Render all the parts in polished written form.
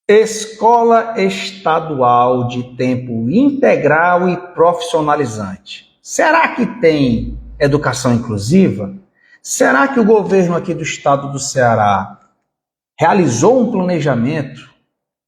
Escola estadual de tempo integral e profissionalizante. Será que tem educação inclusiva? Será que o governo aqui do estado do Ceará realizou um planejamento,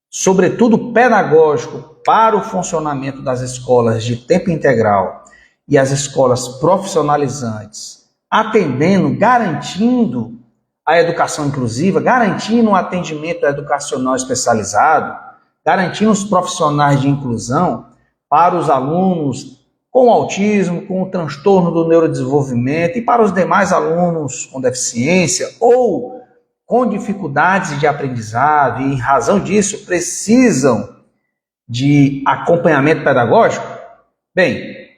sobretudo pedagógico, para o funcionamento das escolas de tempo integral e as escolas profissionalizantes, atendendo, garantindo a educação inclusiva, garantindo um atendimento educacional especializado, garantindo os profissionais de inclusão para os alunos com autismo, com o transtorno do neurodesenvolvimento e para os demais alunos com deficiência ou com dificuldades de aprendizado e, em razão disso, precisam de acompanhamento pedagógico? Bem,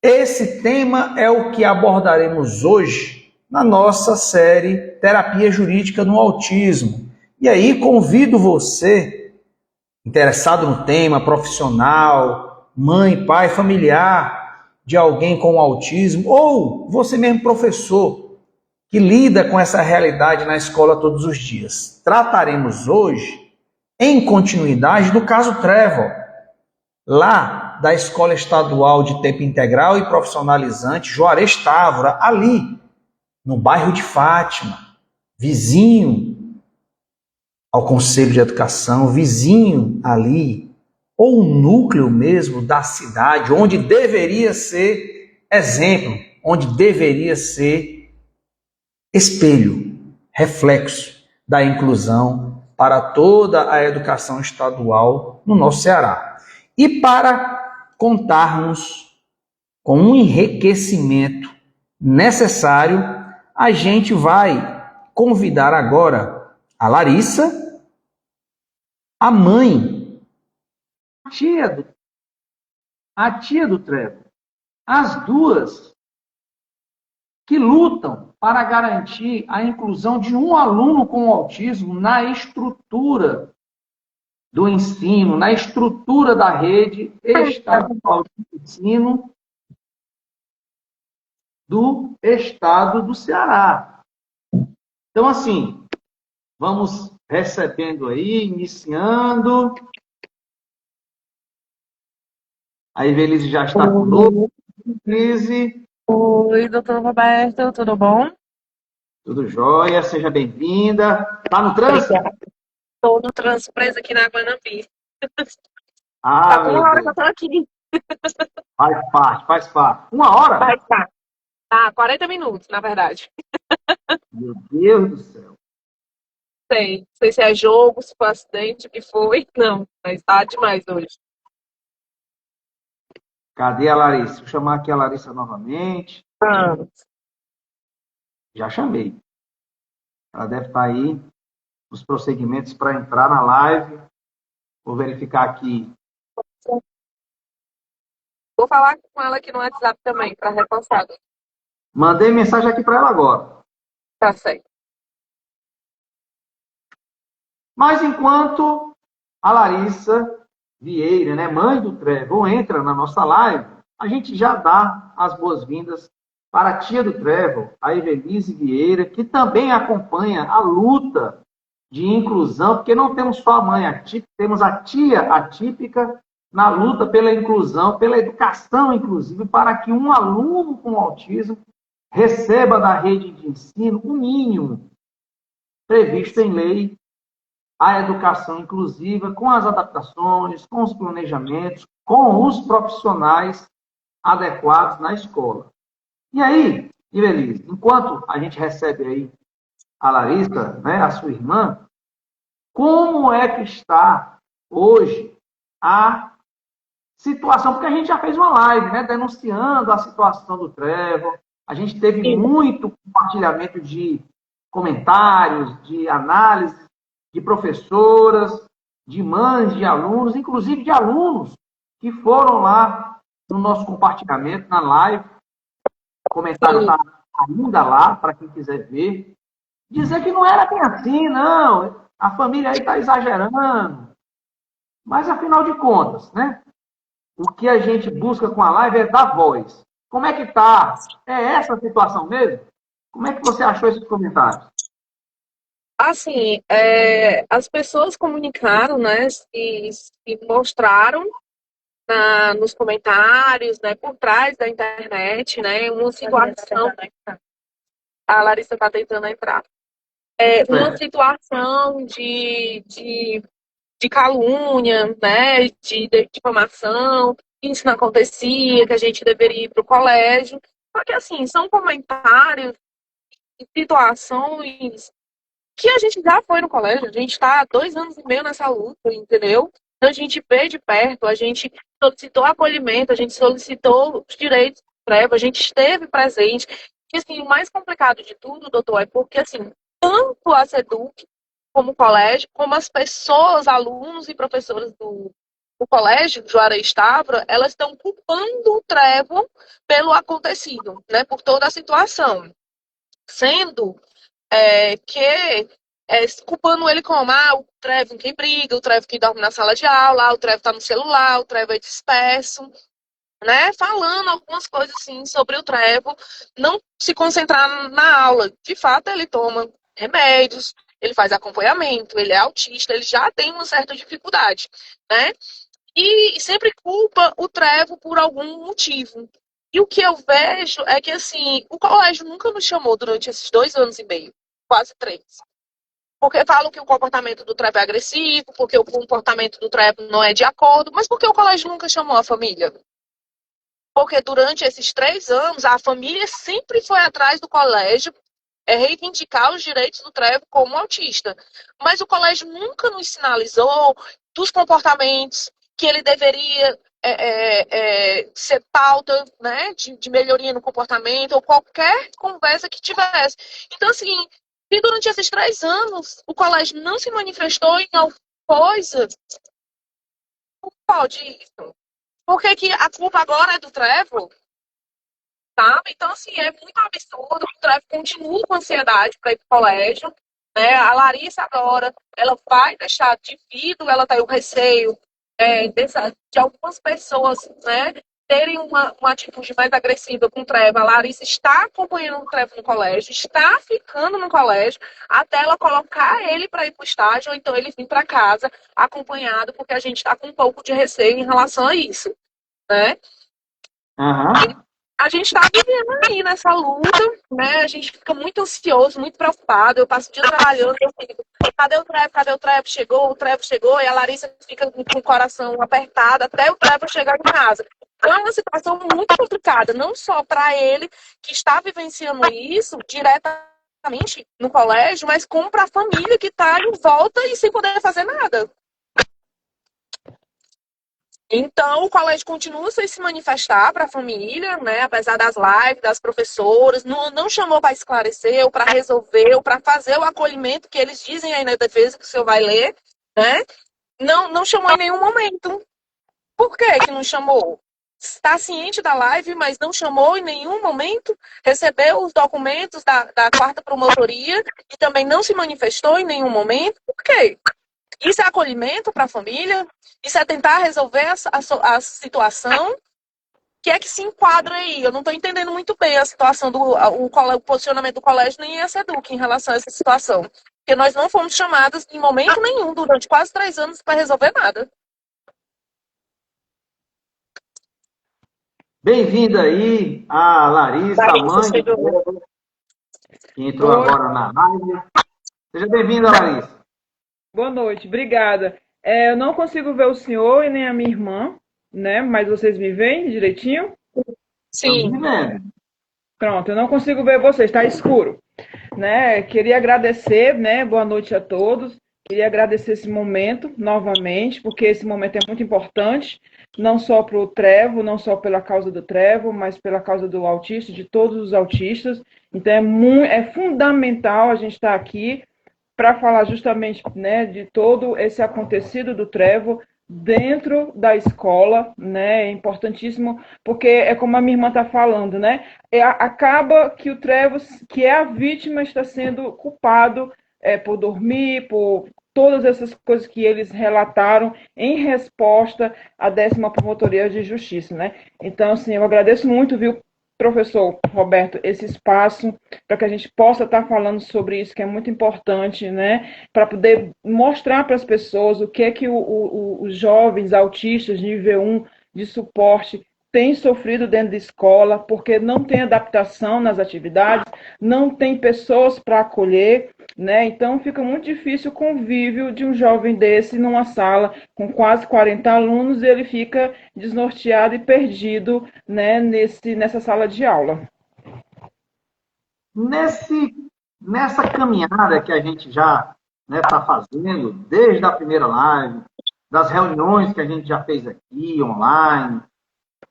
esse tema é o que abordaremos hoje na nossa série Terapia Jurídica no Autismo. E aí convido você, interessado no tema, profissional, mãe, pai, familiar de alguém com autismo, ou você mesmo professor, que lida com essa realidade na escola todos os dias. Trataremos hoje, em continuidade, do caso Trevor, lá da Escola Estadual de Tempo Integral e Profissionalizante Juarez Távora, ali no bairro de Fátima, vizinho ao Conselho de Educação, vizinho ali, ou um núcleo mesmo da cidade, onde deveria ser exemplo, onde deveria ser espelho, reflexo da inclusão para toda a educação estadual no nosso Ceará. E para contarmos com um enriquecimento necessário, a gente vai convidar agora a Larissa, a mãe, a tia do Trevor, as duas que lutam para garantir a inclusão de um aluno com autismo na estrutura do ensino, na estrutura da rede estadual de ensino do estado do Ceará. Então, assim, vamos recebendo aí, iniciando. A Evelise já está conosco. Evelise. Oi, doutor Roberto, tudo bom? Tudo jóia, seja bem-vinda. Está no trânsito? Estou no trânsito preso aqui na Guanambi. Ah, Tá com meu uma hora que eu Deus. tô aqui. Faz parte, faz parte. Uma hora? Vai estar. Tá, 40 minutos, na verdade. Meu Deus do céu. Sei. Não sei se é jogo, se foi acidente, o que foi. Não, mas tá demais hoje. Cadê a Larissa? Vou chamar aqui a Larissa novamente. Ah, Já chamei. Ela deve estar aí nos prosseguimentos para entrar na live. Vou verificar aqui. vou falar com ela aqui no WhatsApp também, para reforçar. Mandei mensagem aqui para ela agora. Tá certo. Mas enquanto a Larissa Vieira, né, mãe do Trevor, entra na nossa live, a gente já dá as boas-vindas para a tia do Trevor, a Evelise Vieira, que também acompanha a luta de inclusão, porque não temos só a mãe atípica, temos a tia atípica na luta pela inclusão, pela educação inclusiva, para que um aluno com autismo receba da rede de ensino o mínimo previsto em lei, a educação inclusiva, com as adaptações, com os planejamentos, com os profissionais adequados na escola. E aí, Ivelise, enquanto a gente recebe aí a Larissa, né, a sua irmã, como é que está hoje a situação? Porque a gente já fez uma live, né, denunciando a situação do Trevor, a gente teve muito compartilhamento de comentários, de análise de professoras, de mães, de alunos, inclusive de alunos que foram lá no nosso compartilhamento, na live. O comentário está ainda lá, para quem quiser ver. Dizer que não era bem assim, não. A família aí está exagerando. Mas, afinal de contas, né? O que a gente busca com a live é dar voz. Como é que está? É essa a situação mesmo? Como é que você achou esses comentários? Assim, as pessoas comunicaram, né, e mostraram nos comentários, né, por trás da internet, né, uma situação. A Larissa está tentando entrar. Uma situação de calúnia, né, de difamação, que isso não acontecia, que a gente deveria ir para o colégio. Só que, assim, são comentários e situações que a gente já foi no colégio, a gente está há 2 anos e meio nessa luta, entendeu? Então, a gente vê de perto, a gente solicitou acolhimento, a gente solicitou os direitos do Treva, a gente esteve presente. E, assim, o mais complicado de tudo, doutor, é porque, assim, tanto a SEDUC como o colégio, como as pessoas, alunos e professoras do colégio, Juarez Távora, elas estão culpando o Trevo pelo acontecido, né, por toda a situação. Sendo que culpando ele como o Trevo quem briga, o Trevo que dorme na sala de aula, o Trevo tá no celular, o Trevo é disperso, né? Falando algumas coisas assim sobre o Trevo não se concentrar na aula. De fato, ele toma remédios, ele faz acompanhamento, ele é autista, ele já tem uma certa dificuldade, né? E sempre culpa o Trevo por algum motivo. E o que eu vejo é que, assim, o colégio nunca nos chamou durante esses 2 anos e meio, quase 3. Porque falam que o comportamento do Trevo é agressivo, porque o comportamento do Trevo não é de acordo, mas por que o colégio nunca chamou a família? Porque durante esses 3 anos, a família sempre foi atrás do colégio reivindicar os direitos do Trevo como autista. Mas o colégio nunca nos sinalizou dos comportamentos que ele deveria ser pauta, né, de melhoria no comportamento, ou qualquer conversa que tivesse. Então, assim, se durante esses 3 anos o colégio não se manifestou em alguma coisa, pode isso. Por que, que a culpa agora é do Trevo? Sabe? Então, assim, é muito absurdo. O Trevo continua com ansiedade para ir para o colégio. Né? A Larissa agora, ela vai deixar devido, ela tem o receio de algumas pessoas, né, terem uma atitude mais agressiva com o Trevo. A Larissa está acompanhando o Trevo no colégio, está ficando no colégio, até ela colocar ele para ir para o estágio, ou então ele vir para casa acompanhado, porque a gente está com um pouco de receio em relação a isso. Né? Aham. A gente está vivendo aí nessa luta, né? A gente fica muito ansioso, muito preocupado. Eu passo o dia trabalhando, eu fico, cadê o Trevo? Cadê o Trevo? Chegou, o Trevo chegou, e a Larissa fica com o coração apertado até o Trevo chegar em casa. Então, é uma situação muito complicada, não só para ele, que está vivenciando isso diretamente no colégio, mas como para a família que está em volta e sem poder fazer nada. Então, o colégio continua sem se manifestar para a família, né? Apesar das lives, das professoras, não chamou para esclarecer, ou para resolver, ou para fazer o acolhimento que eles dizem aí na defesa, que o senhor vai ler, né? Não chamou em nenhum momento. Por que que não chamou? Está ciente da live, mas não chamou em nenhum momento, recebeu os documentos da quarta promotoria e também não se manifestou em nenhum momento. Por quê? Isso é acolhimento para a família? Isso é tentar resolver a situação? Que é que se enquadra aí? Eu não estou entendendo muito bem a situação o posicionamento do colégio nem a SEDUC em relação a essa situação. Porque nós não fomos chamadas em momento nenhum, durante quase 3 anos, para resolver nada. Bem-vinda aí a Larissa, a Larissa mãe do chegou. Trevor, que entrou agora na live. Seja bem-vinda, Larissa. Boa noite, obrigada. Eu não consigo ver o senhor e nem a minha irmã, né? Mas vocês me veem direitinho? Estamos Sim. vivendo. Pronto, eu não consigo ver vocês, está escuro, né? Queria agradecer, né? Boa noite a todos. Queria agradecer esse momento novamente, porque esse momento é muito importante, não só para o Trevo, não só pela causa do Trevo, mas pela causa do autista, de todos os autistas. Então é fundamental a gente estar aqui para falar justamente, né, de todo esse acontecido do Trevo dentro da escola, né, é importantíssimo, porque é como a minha irmã está falando, né, acaba que o Trevo, que é a vítima, está sendo culpado por dormir, por todas essas coisas que eles relataram em resposta à 10ª Promotoria de Justiça, né. Então, assim, eu agradeço muito, viu, professor Roberto, esse espaço para que a gente possa estar falando sobre isso, que é muito importante, né? Para poder mostrar para as pessoas o que é que os jovens autistas de nível 1 de suporte têm sofrido dentro da escola, porque não tem adaptação nas atividades, não tem pessoas para acolher, né? Então fica muito difícil o convívio de um jovem desse numa sala com quase 40 alunos, e ele fica desnorteado e perdido, né, nessa sala de aula. Nessa caminhada que a gente já está fazendo, desde a primeira live, das reuniões que a gente já fez aqui, online,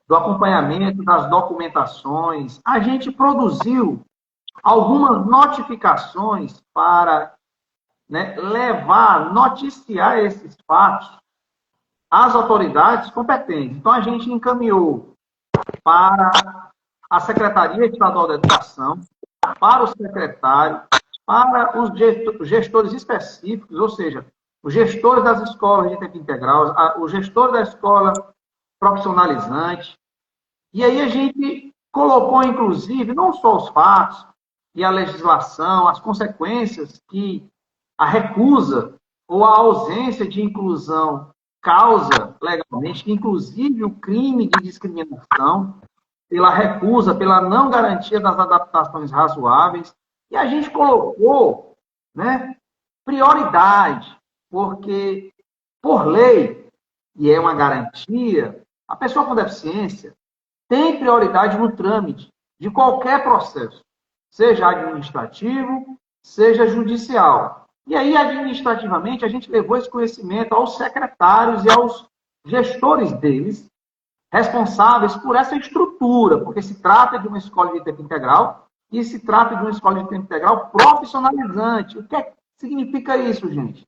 do acompanhamento das documentações, a gente produziu algumas notificações para, né, noticiar esses fatos às autoridades competentes. Então, a gente encaminhou para a Secretaria Estadual da Educação, para o secretário, para os gestores específicos, ou seja, os gestores das escolas de tempo integral, os gestores da escola profissionalizante. E aí a gente colocou, inclusive, não só os fatos e a legislação, as consequências que a recusa ou a ausência de inclusão causa legalmente, inclusive o crime de discriminação, pela recusa, pela não garantia das adaptações razoáveis. E a gente colocou, né, prioridade, porque, por lei, e é uma garantia, a pessoa com deficiência tem prioridade no trâmite de qualquer processo, seja administrativo, seja judicial. E aí, administrativamente, a gente levou esse conhecimento aos secretários e aos gestores deles, responsáveis por essa estrutura, porque se trata de uma escola de tempo integral e se trata de uma escola de tempo integral profissionalizante. O que significa isso, gente?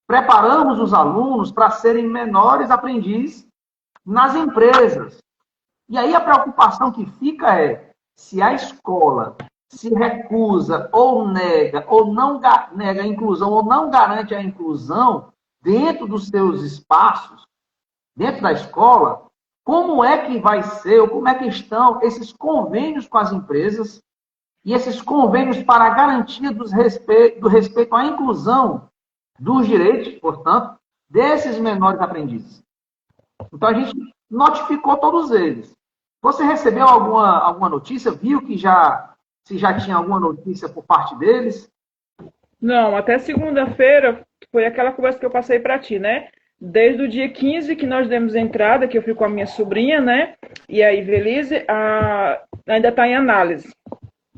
Preparamos os alunos para serem menores aprendizes nas empresas. E aí a preocupação que fica é se a escola se recusa ou nega, ou não nega a inclusão, ou não garante a inclusão dentro dos seus espaços, dentro da escola, como é que vai ser, ou como é que estão esses convênios com as empresas e esses convênios para a garantia do respeito à inclusão dos direitos, portanto, desses menores aprendizes. Então, a gente notificou todos eles. Você recebeu alguma notícia? Viu que se já tinha alguma notícia por parte deles? Não, até segunda-feira foi aquela conversa que eu passei para ti, né? Desde o dia 15 que nós demos entrada, que eu fui com a minha sobrinha, né? E a Ivelise, ainda está em análise,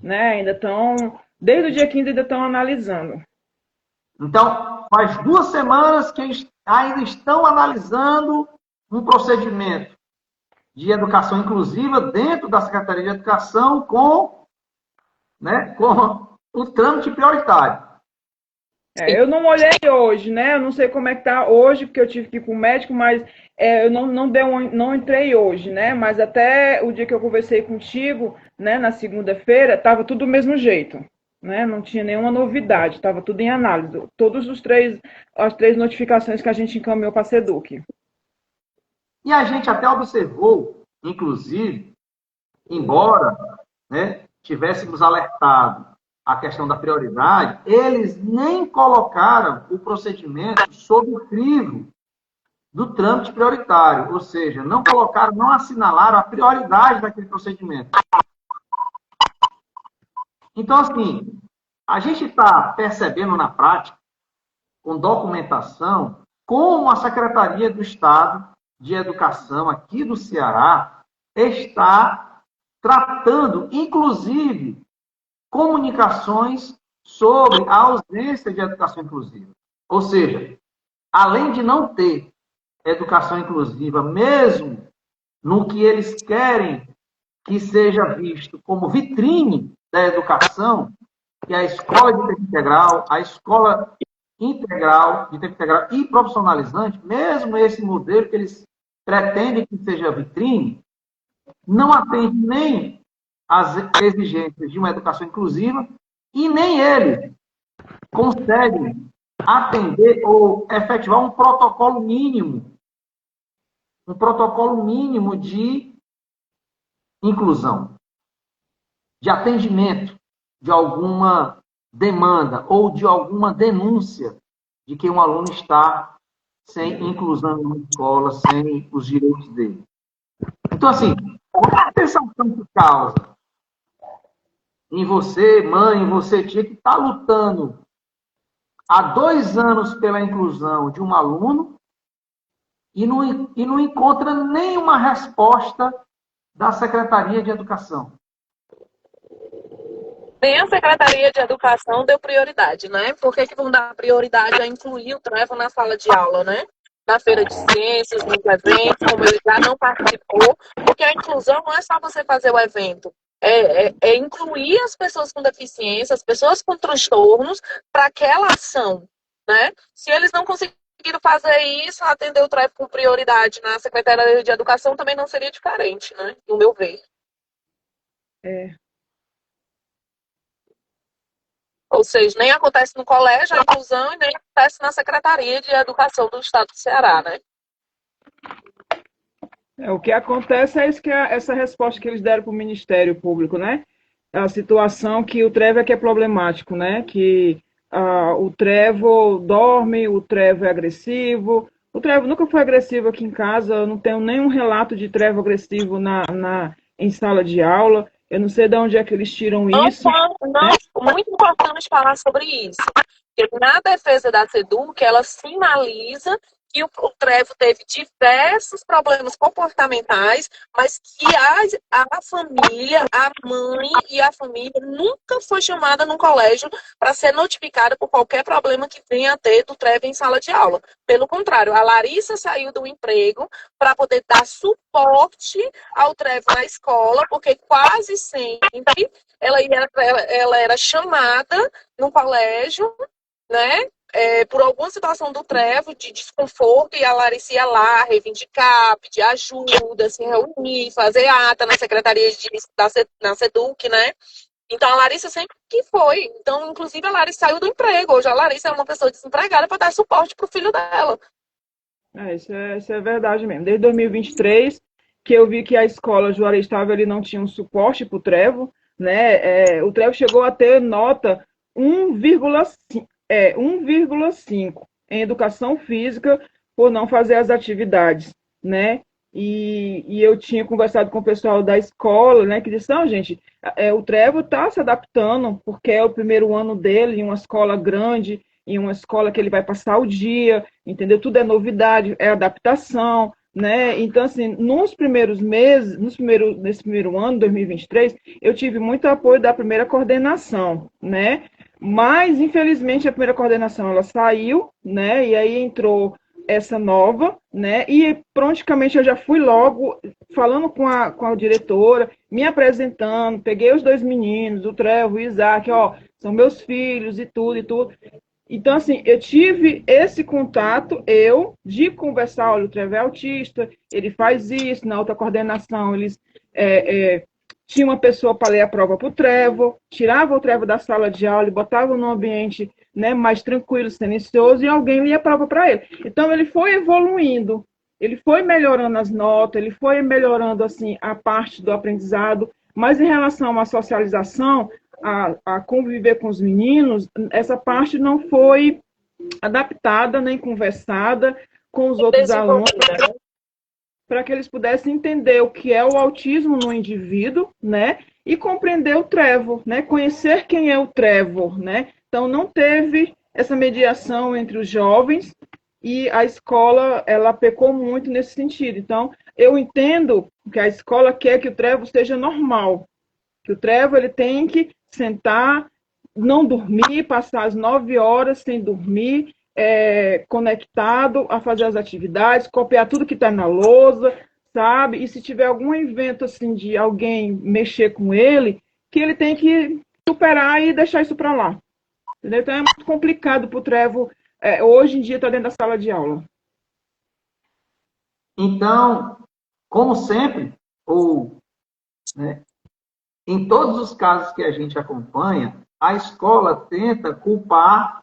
né? Ainda estão, desde o dia 15 ainda estão analisando. Então, faz 2 semanas que ainda estão analisando um procedimento de educação inclusiva dentro da Secretaria de Educação com o trâmite prioritário. Eu não olhei hoje, né? Eu não sei como é que tá hoje, porque eu tive que ir para o médico, mas eu não entrei hoje, né? Mas até o dia que eu conversei contigo, né, na segunda-feira, estava tudo do mesmo jeito, né? Não tinha nenhuma novidade, estava tudo em análise. As 3 notificações que a gente encaminhou para a SEDUC. E a gente até observou, inclusive, embora, né, tivéssemos alertado a questão da prioridade, eles nem colocaram o procedimento sob o crivo do trâmite prioritário, ou seja, não assinalaram a prioridade daquele procedimento. Então, assim, a gente está percebendo na prática, com documentação, como a Secretaria do Estado de Educação aqui do Ceará está tratando, inclusive, comunicações sobre a ausência de educação inclusiva. Ou seja, além de não ter educação inclusiva, mesmo no que eles querem que seja visto como vitrine da educação, que é a escola de tempo integral, a escola integral, de tempo integral e profissionalizante, mesmo esse modelo que eles pretendem que seja vitrine, não atende nem às exigências de uma educação inclusiva e nem ele consegue atender ou efetivar um protocolo mínimo de inclusão. de atendimento de alguma demanda ou de alguma denúncia de que um aluno está sem inclusão na escola, sem os direitos dele. Então, assim, qual é a sensação que causa em você, mãe, em você, tia, que está lutando há 2 anos pela inclusão de um aluno e não encontra nenhuma resposta da Secretaria de Educação? Nem a Secretaria de Educação deu prioridade, né? Por que vão dar prioridade a incluir o Trevor na sala de aula, né? Na feira de ciências, nos eventos, como ele já não participou, porque a inclusão não é só você fazer o evento, é incluir as pessoas com deficiência, as pessoas com transtornos, para aquela ação, né? Se eles não conseguiram fazer isso, atender o Trevor com prioridade na Secretaria de Educação também não seria diferente, né? No meu ver. É, Ou seja, nem acontece no colégio a inclusão e nem acontece na Secretaria de Educação do Estado do Ceará, né? o que acontece é isso que essa resposta que eles deram para o Ministério Público, né? A situação que o Trevor é que é problemático, né? Que o Trevor dorme, o Trevor é agressivo. O Trevor nunca foi agressivo aqui em casa, eu não tenho nenhum relato de Trevor agressivo em sala de aula. Eu não sei de onde é que eles tiram isso. Muito importante falar sobre isso. Porque na defesa da SEDUC, ela sinaliza que o Trevor teve diversos problemas comportamentais, mas que a família, a mãe e a família nunca foi chamada no colégio para ser notificada por qualquer problema que venha a ter do Trevor em sala de aula. Pelo contrário, a Larissa saiu do emprego para poder dar suporte ao Trevor na escola, porque quase sempre ela era chamada no colégio, né? Por alguma situação do Trevor, de desconforto, e a Larissa ia lá reivindicar, pedir ajuda, se reunir, fazer ata na secretaria na SEDUC, né? Então a Larissa sempre que foi. Então, inclusive, a Larissa saiu do emprego. Hoje a Larissa é uma pessoa desempregada para dar suporte para o filho dela. Isso é verdade mesmo. Desde 2023, que eu vi que a escola Juarez Távora ele não tinha um suporte para o Trevor, né? O Trevor chegou a ter nota 1,5 em educação física por não fazer as atividades, né? E eu tinha conversado com o pessoal da escola, né? Que disse, não, gente, o Trevor está se adaptando, porque é o primeiro ano dele em uma escola grande, em uma escola que ele vai passar o dia, entendeu? Tudo é novidade, é adaptação, né? Então, assim, nos primeiros meses, nesse primeiro ano, 2023, eu tive muito apoio da primeira coordenação, né? Mas, infelizmente, a primeira coordenação, ela saiu, né? E aí entrou essa nova, né? E praticamente eu já fui logo falando com a diretora, me apresentando, peguei os dois meninos, o Trevor e o Isaac, ó, são meus filhos e tudo, e tudo. Então, assim, eu tive esse contato, de conversar, olha, o Trevor é autista, ele faz isso, na outra coordenação, eles tinha uma pessoa para ler a prova para o Trevor, tirava o Trevor da sala de aula e botava num ambiente, né, mais tranquilo, silencioso, e alguém lia a prova para ele. Então, ele foi evoluindo, ele foi melhorando as notas, ele foi melhorando, assim, a parte do aprendizado, mas em relação à socialização, a conviver com os meninos, essa parte não foi adaptada nem conversada com os outros alunos para que eles pudessem entender o que é o autismo no indivíduo, né? E compreender o Trevor, né? Conhecer quem é o Trevor, né? Então não teve essa mediação entre os jovens e a escola ela pecou muito nesse sentido. Então eu entendo que a escola quer que o Trevor seja normal, que o Trevor ele tem que sentar, não dormir, passar as 9 horas sem dormir, conectado a fazer as atividades, copiar tudo que está na lousa, sabe? E se tiver algum evento assim de alguém mexer com ele, que ele tem que superar e deixar isso para lá. Entendeu? Então é muito complicado para o Trevor hoje em dia estar dentro da sala de aula. Então, como sempre, né, em todos os casos que a gente acompanha, a escola tenta culpar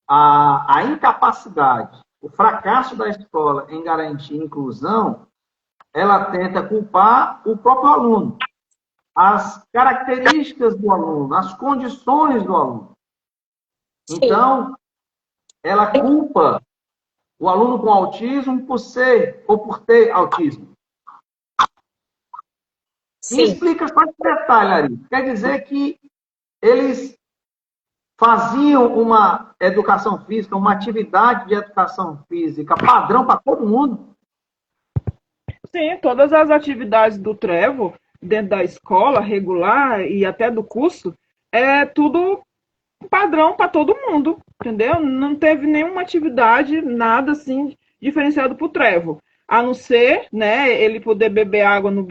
a incapacidade, o fracasso da escola em garantir inclusão, ela tenta culpar o próprio aluno. as características do aluno, as condições do aluno. Então, ela culpa o aluno com autismo por ser ou por ter autismo. Sim. E explica só esse detalhe, Larissa. Quer dizer que eles faziam uma educação física, uma atividade de educação física padrão para todo mundo? Sim, todas as atividades do Trevo, dentro da escola regular e até do curso, é tudo padrão para todo mundo, entendeu? Não teve nenhuma atividade, nada assim, diferenciado para o Trevo. A não ser, né, ele poder beber água na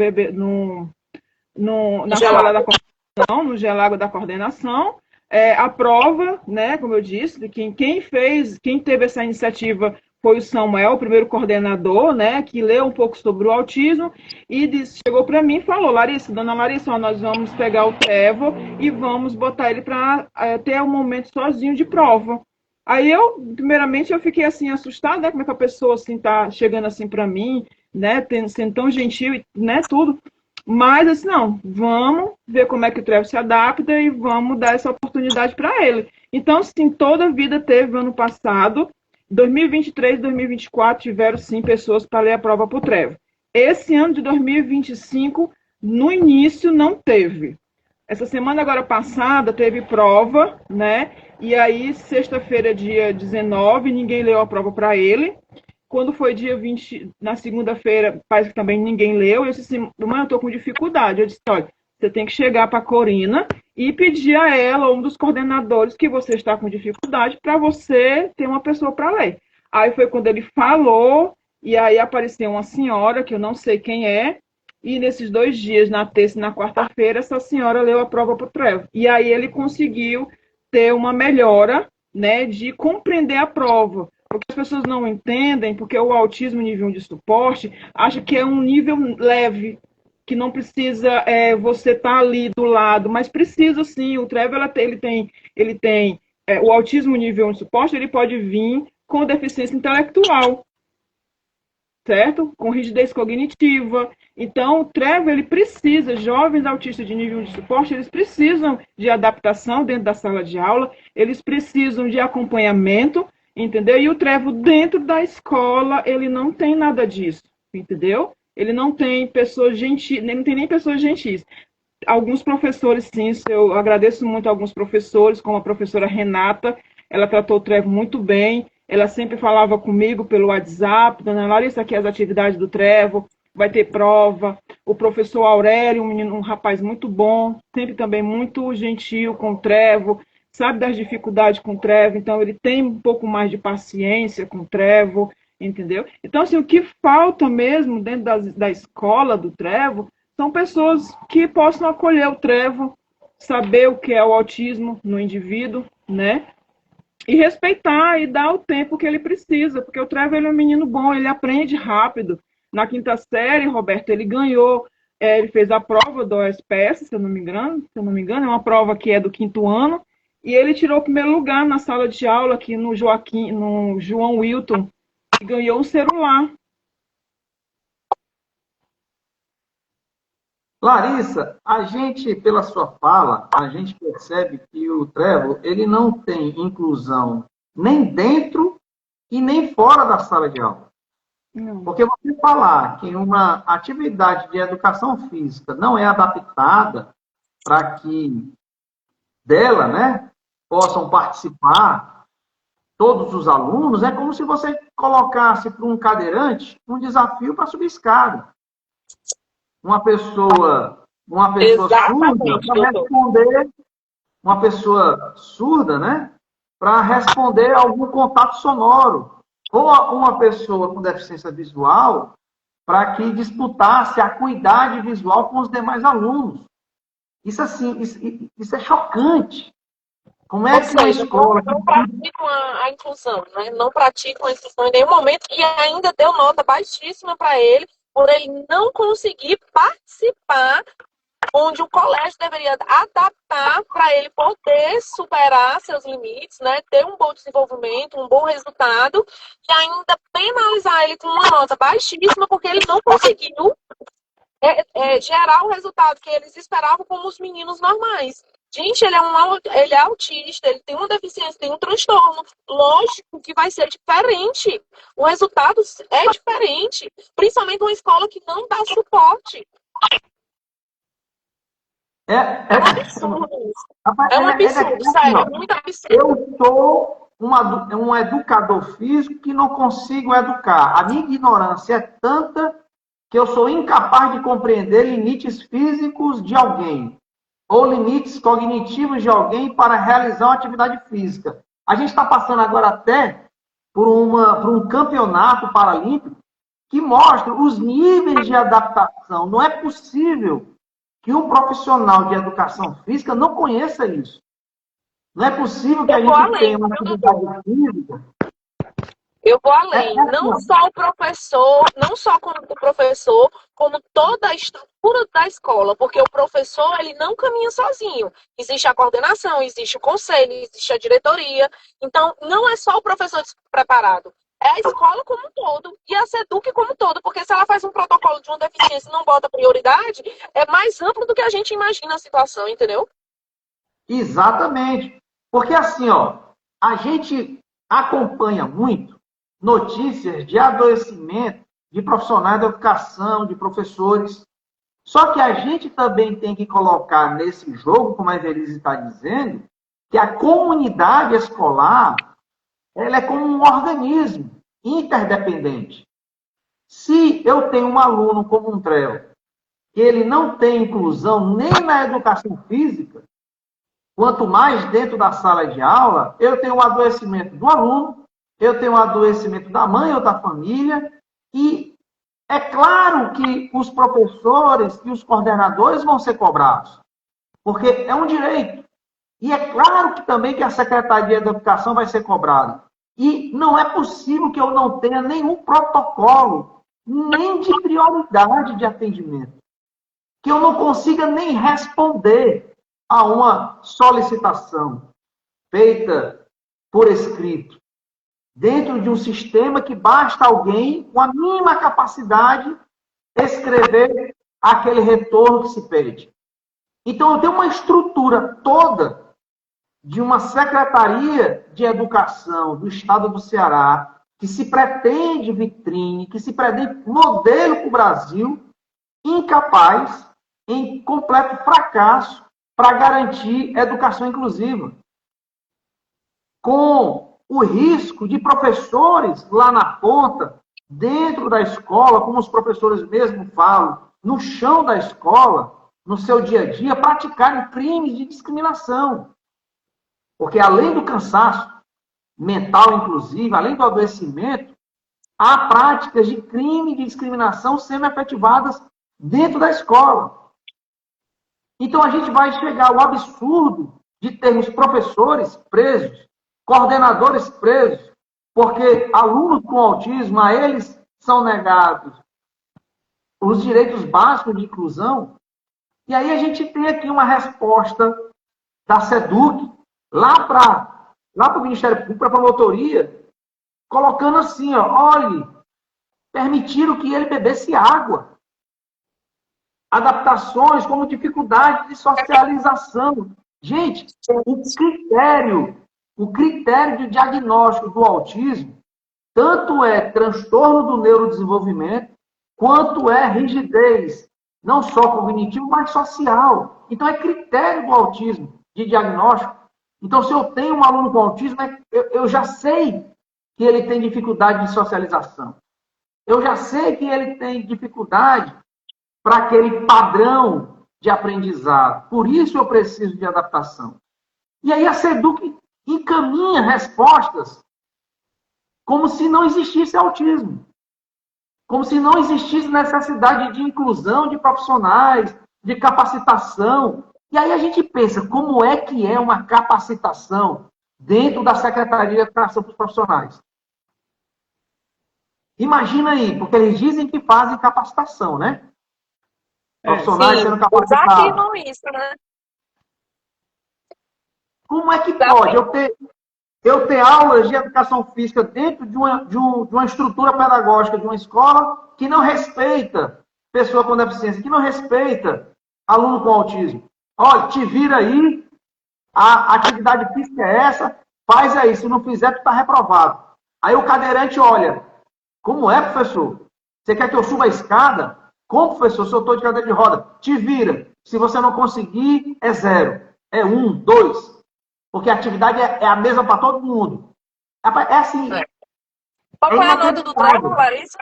sala da coordenação, no gelágua da coordenação. A prova, né, como eu disse, quem teve essa iniciativa foi o Samuel, o primeiro coordenador, né, que leu um pouco sobre o autismo e chegou para mim e falou: Larissa, dona Larissa, nós vamos pegar o Trevo e vamos botar ele para ter um momento sozinho de prova. Aí primeiramente, eu fiquei assim assustada, né, como é que a pessoa assim tá chegando assim para mim, né, sendo tão gentil, né, tudo. Mas, assim, não, vamos ver como é que o Trevo se adapta e vamos dar essa oportunidade para ele. Então, sim, toda a vida teve ano passado, 2023 e 2024 tiveram, sim, pessoas para ler a prova para o Trevo. Esse ano de 2025, no início, não teve. Essa semana agora passada teve prova, né? E aí, sexta-feira, dia 19, ninguém leu a prova para ele. Quando foi dia 20, na segunda-feira, parece que também ninguém leu. Eu disse assim, mãe, eu estou com dificuldade. Eu disse, olha, você tem que chegar para a Corina e pedir a ela, ou um dos coordenadores, que você está com dificuldade, para você ter uma pessoa para ler. Aí foi quando ele falou, e aí apareceu uma senhora, que eu não sei quem é, e nesses 2 dias, na terça e na quarta-feira, essa senhora leu a prova para o Trevo. E aí ele conseguiu ter uma melhora, né, de compreender a prova. Porque as pessoas não entendem, porque o autismo nível de suporte acha que é um nível leve, que não precisa você estar ali do lado, mas precisa sim. O Trevo ele tem o autismo nível de suporte, ele pode vir com deficiência intelectual, certo? Com rigidez cognitiva. Então, o Trevo, ele precisa, jovens autistas de nível de suporte, eles precisam de adaptação dentro da sala de aula, eles precisam de acompanhamento, entendeu? E o Trevo, dentro da escola, ele não tem nada disso, entendeu? Ele não tem pessoas gentis, não tem nem pessoas gentis. Alguns professores, sim, eu agradeço muito a alguns professores, como a professora Renata, ela tratou o Trevo muito bem, ela sempre falava comigo pelo WhatsApp, dona Larissa, aqui as atividades do Trevo, vai ter prova. O professor Aurélio, um rapaz muito bom, sempre também muito gentil com o Trevo, sabe das dificuldades com o Trevo, então ele tem um pouco mais de paciência com o Trevo, entendeu? Então, assim, o que falta mesmo dentro da escola do Trevo são pessoas que possam acolher o Trevo, saber o que é o autismo no indivíduo, né? E respeitar e dar o tempo que ele precisa, porque o Trevo ele é um menino bom, ele aprende rápido. Na quinta série, Roberto, ele ganhou, ele fez a prova do OSPS, se eu não me engano, é uma prova que é do 5º ano, e ele tirou o primeiro lugar na sala de aula aqui no João Wilton, e ganhou um celular. Larissa, a gente, pela sua fala, a gente percebe que o Trevo, ele não tem inclusão nem dentro e nem fora da sala de aula. Não. Porque você falar que uma atividade de educação física não é adaptada para que dela, né, possam participar todos os alunos, é como se você colocasse para um cadeirante um desafio para subir escada. Uma pessoa surda para responder, uma pessoa surda, né, para responder a algum contato sonoro, ou uma pessoa com deficiência visual para que disputasse a acuidade visual com os demais alunos. Isso assim, isso é chocante. Como é que na escola não praticam a inclusão, né? Não praticam a inclusão em nenhum momento e ainda deu nota baixíssima para ele por ele não conseguir participar, onde o colégio deveria adaptar para ele poder superar seus limites, né? Ter um bom desenvolvimento, um bom resultado, e ainda penalizar ele com uma nota baixíssima porque ele não conseguiu gerar o resultado que eles esperavam como os meninos normais. Gente, ele é autista, ele tem uma deficiência, tem um transtorno. Lógico que vai ser diferente. O resultado é diferente. Principalmente uma escola que não dá suporte. É um absurdo isso. É um absurdo, sério, é muito absurdo. Eu sou um educador físico que não consigo educar. A minha ignorância é tanta que eu sou incapaz de compreender limites físicos de alguém ou limites cognitivos de alguém para realizar uma atividade física. A gente está passando agora até por um campeonato paralímpico que mostra os níveis de adaptação. Não é possível que um profissional de educação física não conheça isso. Não é possível que a gente tenha uma atividade física. Eu vou além. Não só o professor, não só como o professor, como toda a estrutura da escola, porque o professor ele não caminha sozinho. Existe a coordenação, existe o conselho, existe a diretoria. Então, não é só o professor preparado. É a escola como um todo e a SEDUC como um todo, porque se ela faz um protocolo de uma deficiência e não bota prioridade, é mais amplo do que a gente imagina a situação, entendeu? Exatamente. Porque assim, a gente acompanha muito notícias de adoecimento de profissionais da educação, de professores. Só que a gente também tem que colocar nesse jogo, como a Evelise está dizendo, que a comunidade escolar ela é como um organismo interdependente. Se eu tenho um aluno como um TREO, que ele não tem inclusão nem na educação física, quanto mais dentro da sala de aula, eu tenho um adoecimento do aluno, eu tenho um adoecimento da mãe ou da família, e é claro que os professores e os coordenadores vão ser cobrados, porque é um direito. E é claro que também que a Secretaria da Educação vai ser cobrada. E não é possível que eu não tenha nenhum protocolo, nem de prioridade de atendimento, que eu não consiga nem responder a uma solicitação feita por escrito, dentro de um sistema que basta alguém com a mínima capacidade escrever aquele retorno que se pede. Então, eu tenho uma estrutura toda de uma Secretaria de Educação do Estado do Ceará que se pretende vitrine, que se pretende modelo para o Brasil, incapaz, em completo fracasso, para garantir educação inclusiva. Com o risco de professores lá na ponta, dentro da escola, como os professores mesmo falam, no chão da escola, no seu dia a dia, praticarem crimes de discriminação. Porque além do cansaço mental, inclusive, além do adoecimento, há práticas de crime de discriminação sendo efetivadas dentro da escola. Então a gente vai chegar ao absurdo de termos professores presos, coordenadores presos, porque alunos com autismo, a eles são negados os direitos básicos de inclusão. E aí a gente tem aqui uma resposta da SEDUC, lá para o Ministério Público, para a promotoria, colocando assim, olhe, permitiram que ele bebesse água. Adaptações como dificuldade de socialização. Gente, o critério de diagnóstico do autismo, tanto é transtorno do neurodesenvolvimento, quanto é rigidez, não só cognitivo, mas social. Então, é critério do autismo de diagnóstico. Então, se eu tenho um aluno com autismo, eu já sei que ele tem dificuldade de socialização. Eu já sei que ele tem dificuldade para aquele padrão de aprendizado. Por isso eu preciso de adaptação. E aí a SEDUC encaminha respostas como se não existisse autismo. Como se não existisse necessidade de inclusão de profissionais, de capacitação. E aí a gente pensa, como é que é uma capacitação dentro da Secretaria de Educação para os profissionais? Imagina aí, porque eles dizem que fazem capacitação, né? Profissionais sendo capacitados. Desafio isso, né? Como é que pode eu ter aulas de educação física dentro de uma estrutura pedagógica de uma escola que não respeita pessoa com deficiência, que não respeita aluno com autismo. Olha, te vira aí, a atividade física é essa, faz aí, se não fizer, tu está reprovado. Aí o cadeirante olha, como é, professor? Você quer que eu suba a escada? Como, professor, se eu estou de cadeira de roda? Te vira. Se você não conseguir, é 0. É 1, 2. Porque a atividade é a mesma para todo mundo. É assim. Qual foi a nota do trevo, Larissa?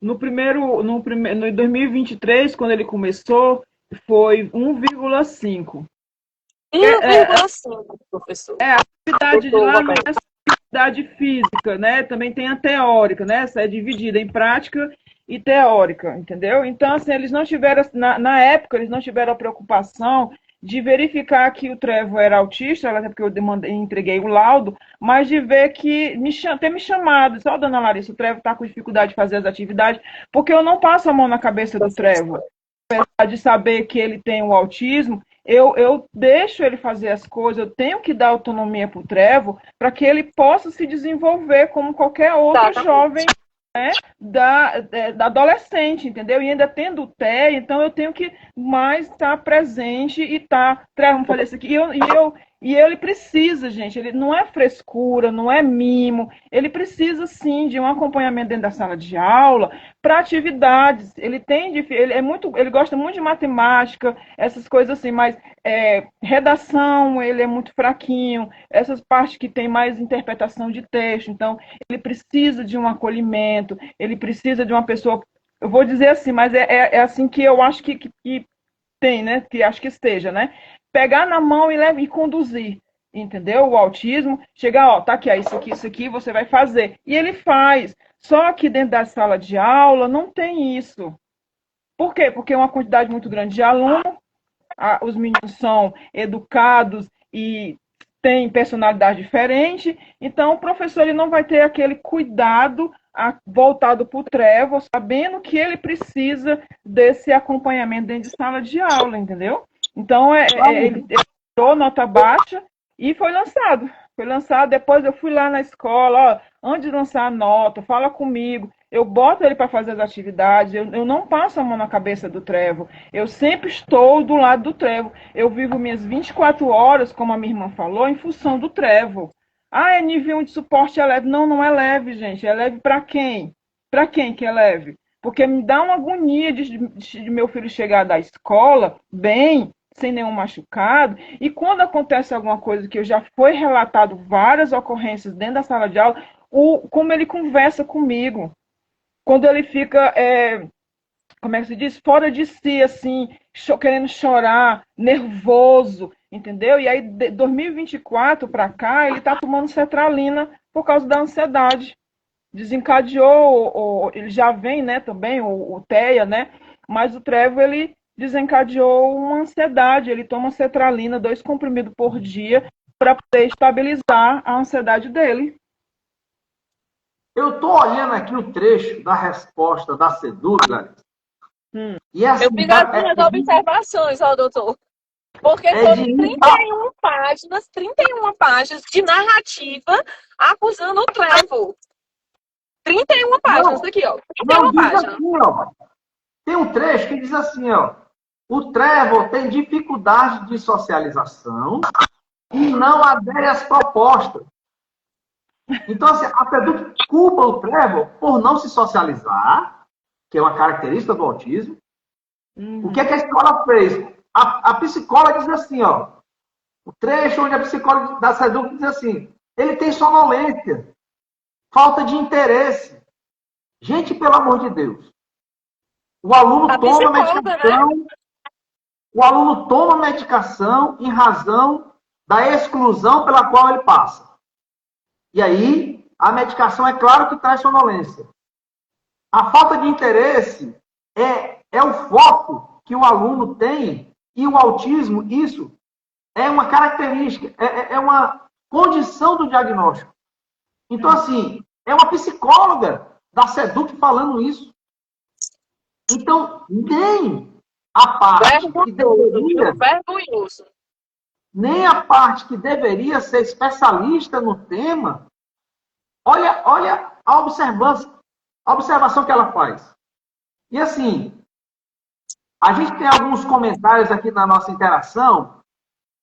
No 2023, quando ele começou, foi 1,5. 1,5, professor. A atividade de lá não é só atividade física, né? Também tem a teórica, né? Essa é dividida em prática e teórica, entendeu? Então, assim, eles não tiveram, na época, eles não tiveram a preocupação de verificar que o Trevo era autista, até porque eu entreguei o laudo, mas de ver que ter me chamado, só dona Larissa, o Trevo está com dificuldade de fazer as atividades, porque eu não passo a mão na cabeça do Trevo. Apesar de saber que ele tem o autismo, eu deixo ele fazer as coisas, eu tenho que dar autonomia para o Trevo para que ele possa se desenvolver como qualquer outro jovem, né, da adolescente, entendeu? E ainda tendo o TEA, então eu tenho que mais estar presente e estar, vamos fazer isso aqui. E ele precisa, gente, ele não é frescura, não é mimo, ele precisa sim de um acompanhamento dentro da sala de aula para atividades. Ele gosta muito de matemática, essas coisas assim, mas redação ele é muito fraquinho, essas partes que tem mais interpretação de texto, então ele precisa de um acolhimento, ele precisa de uma pessoa, eu vou dizer assim, mas é assim que eu acho que tem, né? Que acho que esteja, né? Pegar na mão e conduzir, entendeu? O autismo, chegar, ó, tá aqui, ó, isso aqui, você vai fazer. E ele faz. Só que dentro da sala de aula não tem isso. Por quê? Porque é uma quantidade muito grande de alunos, os meninos são educados e têm personalidade diferente, então o professor ele não vai ter aquele cuidado voltado para o Trevo, sabendo que ele precisa desse acompanhamento dentro de sala de aula, entendeu? Então, ele tirou nota baixa e foi lançado. Foi lançado, depois eu fui lá na escola, ó, antes de lançar a nota, fala comigo. Eu boto ele para fazer as atividades, eu não passo a mão na cabeça do Trevo. Eu sempre estou do lado do Trevo. Eu vivo minhas 24 horas, como a minha irmã falou, em função do Trevo. Ah, é nível 1 de suporte, é leve. Não, não é leve, gente. É leve para quem? Para quem que é leve? Porque me dá uma agonia de meu filho chegar da escola bem, sem nenhum machucado, e quando acontece alguma coisa que eu já foi relatado várias ocorrências dentro da sala de aula, como ele conversa comigo, quando ele fica, como é que se diz, fora de si, assim, querendo chorar, nervoso, entendeu? E aí, de 2024 para cá, ele está tomando sertralina por causa da ansiedade. Desencadeou, ele já vem, né, também, o TEA, né? Mas o Trevo, ele desencadeou uma ansiedade, ele toma sertralina, 2 comprimidos por dia, para poder estabilizar a ansiedade dele. Eu estou olhando aqui o trecho da resposta da SEDUC, Larissa. E assim, eu fiz as minhas observações, ó, doutor. Porque foram 31 páginas de narrativa acusando o Trevo. 31 páginas, não, aqui, ó. 31 páginas. Assim, ó, tem um trecho que diz assim, ó. O Trevo tem dificuldade de socialização e não adere às propostas. Então, assim, a SEDUC culpa o Trevo por não se socializar, que é uma característica do autismo. O que é que a escola fez? A psicóloga diz assim, ó. O trecho onde a psicóloga da SEDUC diz assim, ele tem sonolência, falta de interesse. Gente, pelo amor de Deus. O aluno toma medicação, né? O aluno toma medicação em razão da exclusão pela qual ele passa. E aí, a medicação é claro que traz sonolência. A falta de interesse é o foco que o aluno tem, e o autismo, isso é uma característica, é uma condição do diagnóstico. Então, assim, é uma psicóloga da SEDUC falando isso. Então, nem a parte que deveria... Nem a parte que deveria ser especialista no tema, olha a observação que ela faz. E assim, a gente tem alguns comentários aqui na nossa interação,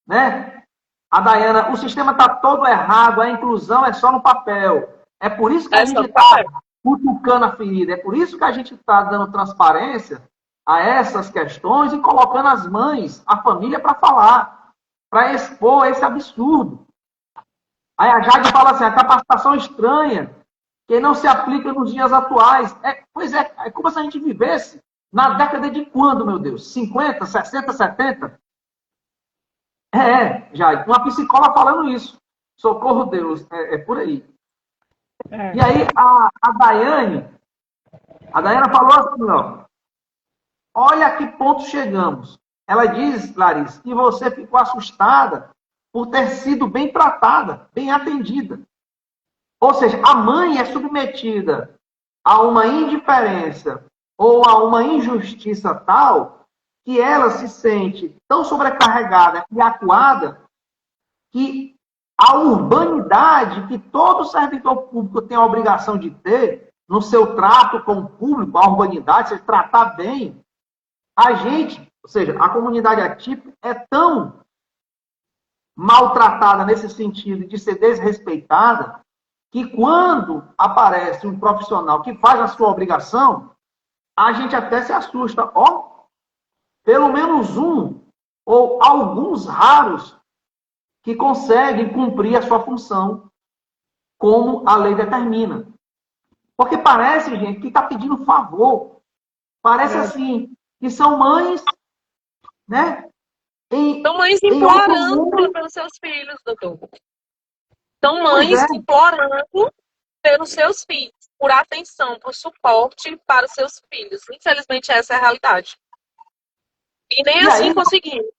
né? A Dayana, o sistema está todo errado, a inclusão é só no papel. É por isso que a É só gente no está papel. cutucando a ferida, é por isso que a gente está dando transparência a essas questões e colocando as mães, a família para falar, para expor esse absurdo. Aí a Jade fala assim, a capacitação estranha, que não se aplica nos dias atuais. Pois é como se a gente vivesse na década de quando, meu Deus? 50, 60, 70? Jade, uma psicóloga falando isso. Socorro Deus, é por aí. E aí a Daiane falou assim, ó, olha a que ponto chegamos. Ela diz, Larissa, que você ficou assustada por ter sido bem tratada, bem atendida. Ou seja, a mãe é submetida a uma indiferença ou a uma injustiça tal que ela se sente tão sobrecarregada e acuada que a urbanidade que todo servidor público tem a obrigação de ter no seu trato com o público, a urbanidade, se tratar bem, a gente, ou seja, a comunidade atípica é tão maltratada nesse sentido de ser desrespeitada que quando aparece um profissional que faz a sua obrigação, a gente até se assusta. Ó, pelo menos um ou alguns raros que conseguem cumprir a sua função como a lei determina. Porque parece, gente, que está pedindo favor. Parece assim, que são mães, né? São mães Em outro implorando mundo. pelos seus filhos, doutor. São Pois mães é. implorando pelos seus filhos, por atenção, por suporte para os seus filhos. Infelizmente, essa é a realidade. E nem assim conseguimos.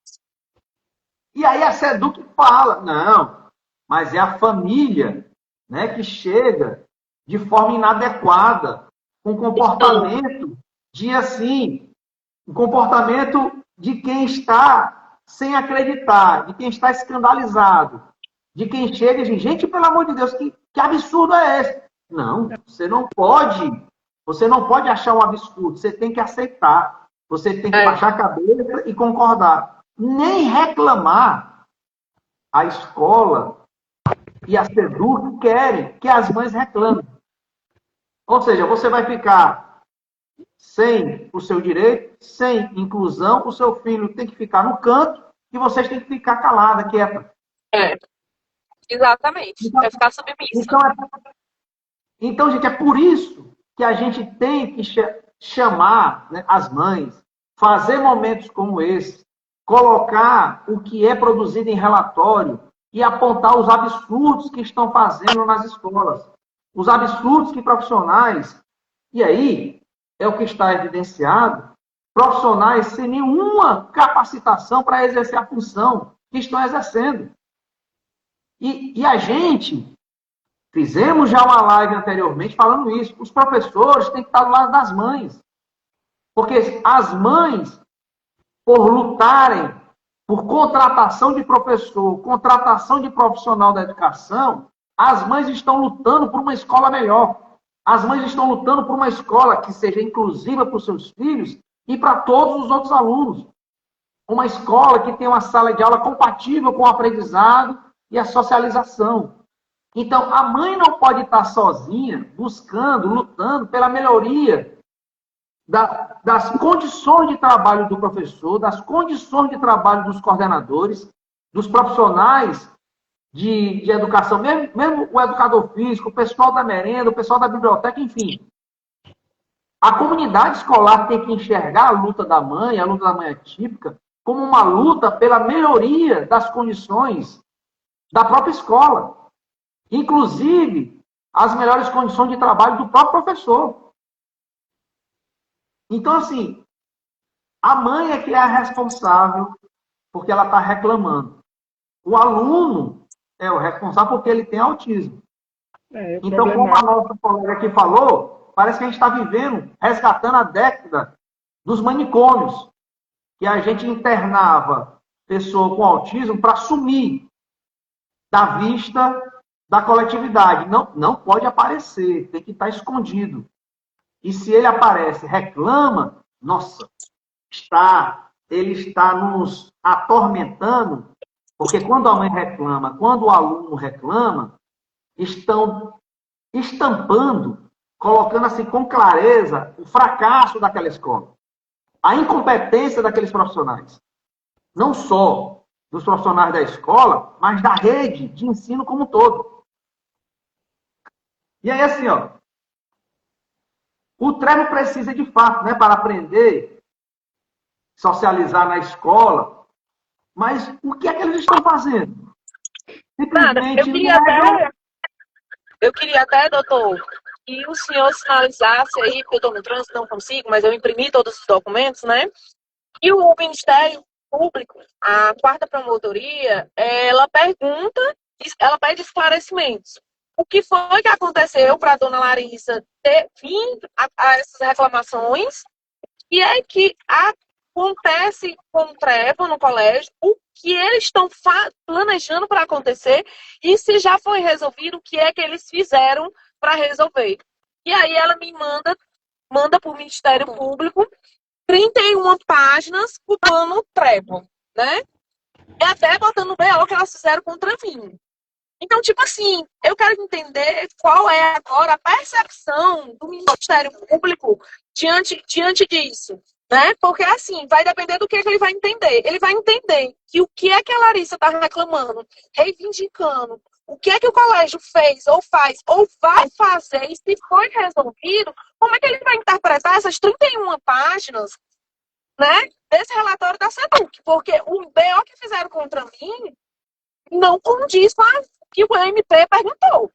E aí a SEDUC fala, não, mas é a família, né, que chega de forma inadequada, com comportamento de assim, um comportamento de quem está sem acreditar, de quem está escandalizado, de quem chega e diz, gente, pelo amor de Deus, que absurdo é esse? Não, você não pode achar um absurdo, você tem que aceitar, você tem que baixar a cabeça e concordar. Nem reclamar. A escola e a SEDUC querem que as mães reclamem. Ou seja, você vai ficar sem o seu direito, sem inclusão, o seu filho tem que ficar no canto e vocês têm que ficar calada, quieta. Exatamente. Então, Vai ficar submissa. Então, gente, é por isso que a gente tem que chamar, né, as mães, fazer momentos como esse, colocar o que é produzido em relatório e apontar os absurdos que estão fazendo nas escolas. Os absurdos que profissionais, e aí é o que está evidenciado, profissionais sem nenhuma capacitação para exercer a função que estão exercendo. E a gente, fizemos já uma live anteriormente falando isso, os professores têm que estar do lado das mães. Porque as mães, por lutarem por contratação de professor, contratação de profissional da educação, as mães estão lutando por uma escola melhor. As mães estão lutando por uma escola que seja inclusiva para os seus filhos e para todos os outros alunos. Uma escola que tenha uma sala de aula compatível com o aprendizado e a socialização. Então, a mãe não pode estar sozinha, buscando, lutando pela melhoria das condições de trabalho do professor, das condições de trabalho dos coordenadores, dos profissionais de educação, mesmo o educador físico, o pessoal da merenda, o pessoal da biblioteca, enfim. A comunidade escolar tem que enxergar a luta da mãe atípica, como uma luta pela melhoria das condições da própria escola. Inclusive, as melhores condições de trabalho do próprio professor. Então, assim, a mãe é que é a responsável porque ela está reclamando. O aluno é o responsável porque ele tem autismo. Então, como a nossa colega aqui falou, parece que a gente está vivendo, resgatando a década dos manicômios, que a gente internava pessoa com autismo para sumir da vista da coletividade. Não pode aparecer, tem que estar escondido. e se ele aparece, reclama, nossa, ele está nos atormentando, porque quando a mãe reclama, quando o aluno reclama, estão estampando, colocando assim com clareza o fracasso daquela escola, a incompetência daqueles profissionais. Não só dos profissionais da escola, mas da rede de ensino como um todo. E aí, assim, ó, o Trevo precisa, de fato, né, para aprender, socializar na escola, mas o que é que eles estão fazendo? Nada, Simplesmente negam. eu queria até, doutor, que o senhor sinalizasse aí, porque eu estou no trânsito, não consigo, mas eu imprimi todos os documentos, né? E o Ministério Público, a quarta promotoria, ela pede esclarecimentos. O que foi que aconteceu para a dona Larissa ter vindo a essas reclamações? E é que acontece com o Trevor no colégio, o que eles estão planejando para acontecer e se já foi resolvido, o que é que eles fizeram para resolver. E aí ela me manda para o Ministério Público 31 páginas culpando o Trevor, né? E até botando o BO que elas fizeram contra mim. Então, tipo assim, eu quero entender qual é agora a percepção do Ministério Público diante disso, né? Porque, assim, vai depender do que ele vai entender. Ele vai entender que o que é que a Larissa está reclamando, reivindicando, o que é que o colégio fez, ou faz, ou vai fazer, e se foi resolvido, como é que ele vai interpretar essas 31 páginas, né, desse relatório da SEDUC? Porque o BO que fizeram contra mim não condiz com o que o MP perguntou.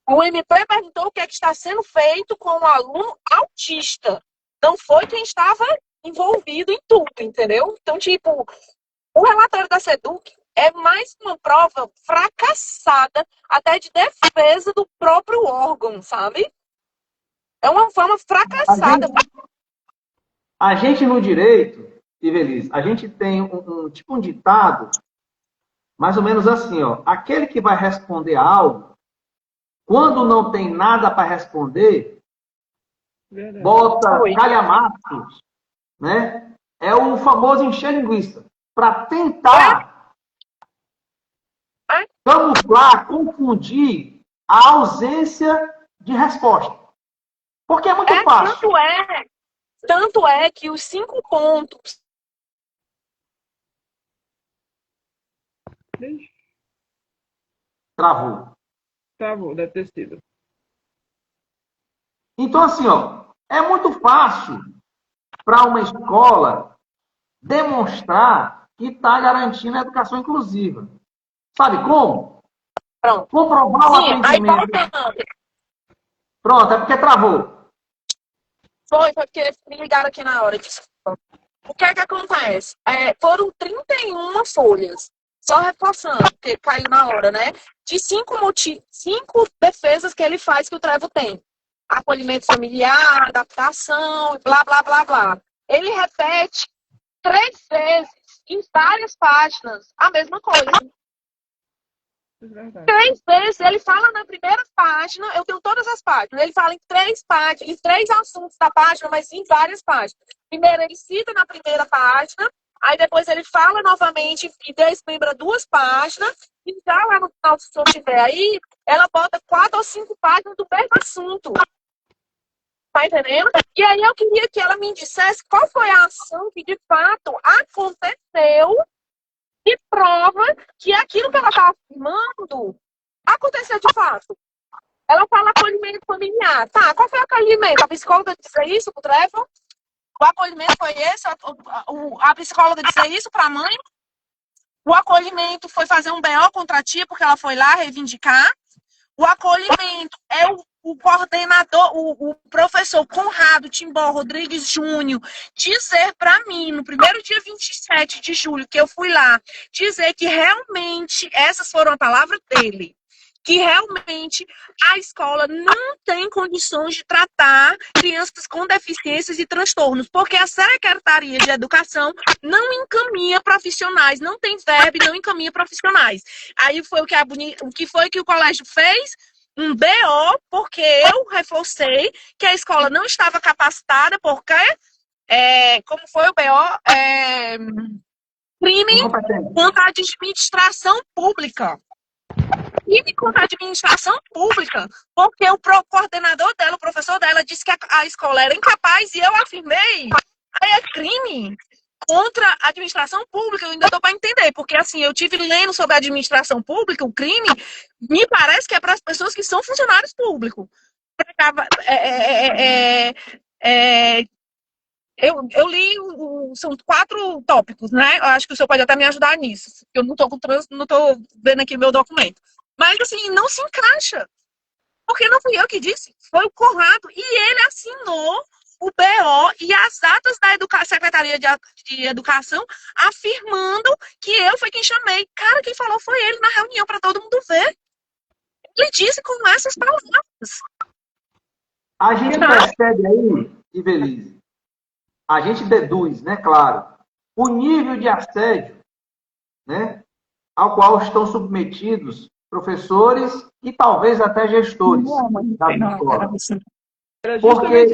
O MP perguntou o que é que está sendo feito com o aluno autista. Não foi quem estava envolvido em tudo, entendeu? Então, tipo, o relatório da SEDUC é mais uma prova fracassada, até de defesa do próprio órgão, sabe? É uma forma fracassada. A gente no direito, Ivelisse, a gente tem tipo um ditado, mais ou menos assim, ó, aquele que vai responder a algo, quando não tem nada para responder, Verdade. bota calhamaços, né? É o famoso encher linguiça, para tentar camuflar, confundir a ausência de resposta. Porque é muito fácil. Tanto é que os 5 pontos. Travou, deve ter sido. Então, assim, ó, é muito fácil para uma escola demonstrar que está garantindo a educação inclusiva. Sabe como? Pronto. Comprovar o atendimento. Pronto, é porque travou. Foi porque me ligaram aqui na hora. Desculpa. O que é que acontece? Foram 31 folhas. Só reforçando, porque caiu na hora, né? De 5 defesas que ele faz que o Trevo tem. Acolhimento familiar, adaptação, blá, blá, blá, blá. Ele repete 3 vezes, em várias páginas, a mesma coisa. 3 vezes, ele fala na primeira página, eu tenho todas as páginas, ele fala em 3 páginas, em 3 assuntos da página, mas em várias páginas. Primeiro ele cita na primeira página, aí depois ele fala novamente e desmembra 2 páginas, e já lá no final, se não tiver aí, ela bota 4 ou 5 páginas do mesmo assunto. Tá entendendo? E aí eu queria que ela me dissesse qual foi a ação que de fato aconteceu e prova que aquilo que ela está afirmando aconteceu de fato. Ela fala acolhimento familiar. Tá, qual foi o acolhimento? A psicóloga disse isso pro Trevor? O acolhimento foi esse? A psicóloga disse isso para a mãe? O acolhimento foi fazer um BO contra a tia porque ela foi lá reivindicar? O acolhimento é o coordenador, o professor Conrado Timbó Rodrigues Júnior, dizer para mim, no primeiro dia 27 de julho, que eu fui lá, dizer que realmente, essas foram as palavras dele, que realmente a escola não tem condições de tratar crianças com deficiências e transtornos, porque a Secretaria de Educação não encaminha profissionais, não tem verba e não encaminha profissionais. Aí foi o que foi que o colégio fez? um BO, porque eu reforcei que a escola não estava capacitada, porque, como foi o BO? Crime Incompetente. contra a administração pública. Crime contra a administração pública, porque o coordenador dela, o professor dela, disse que a escola era incapaz e eu afirmei. Aí é crime contra a administração pública, eu ainda estou para entender, porque assim, eu tive lendo sobre a administração pública, o crime, me parece que é para as pessoas que são funcionários públicos. Eu li, são 4 tópicos, né? Eu acho que o senhor pode até me ajudar nisso. Eu não estou vendo aqui meu documento. Mas, assim, não se encaixa. Porque não fui eu que disse, foi o Conrado. E ele assinou o BO e as atas da Secretaria de Educação afirmando que eu fui quem chamei. Cara, quem falou foi ele na reunião para todo mundo ver. Ele disse com essas palavras. A gente percebe aí, Ivelise, a gente deduz, né, claro, o nível de assédio, né, ao qual estão submetidos professores e talvez até gestores da escola. Porque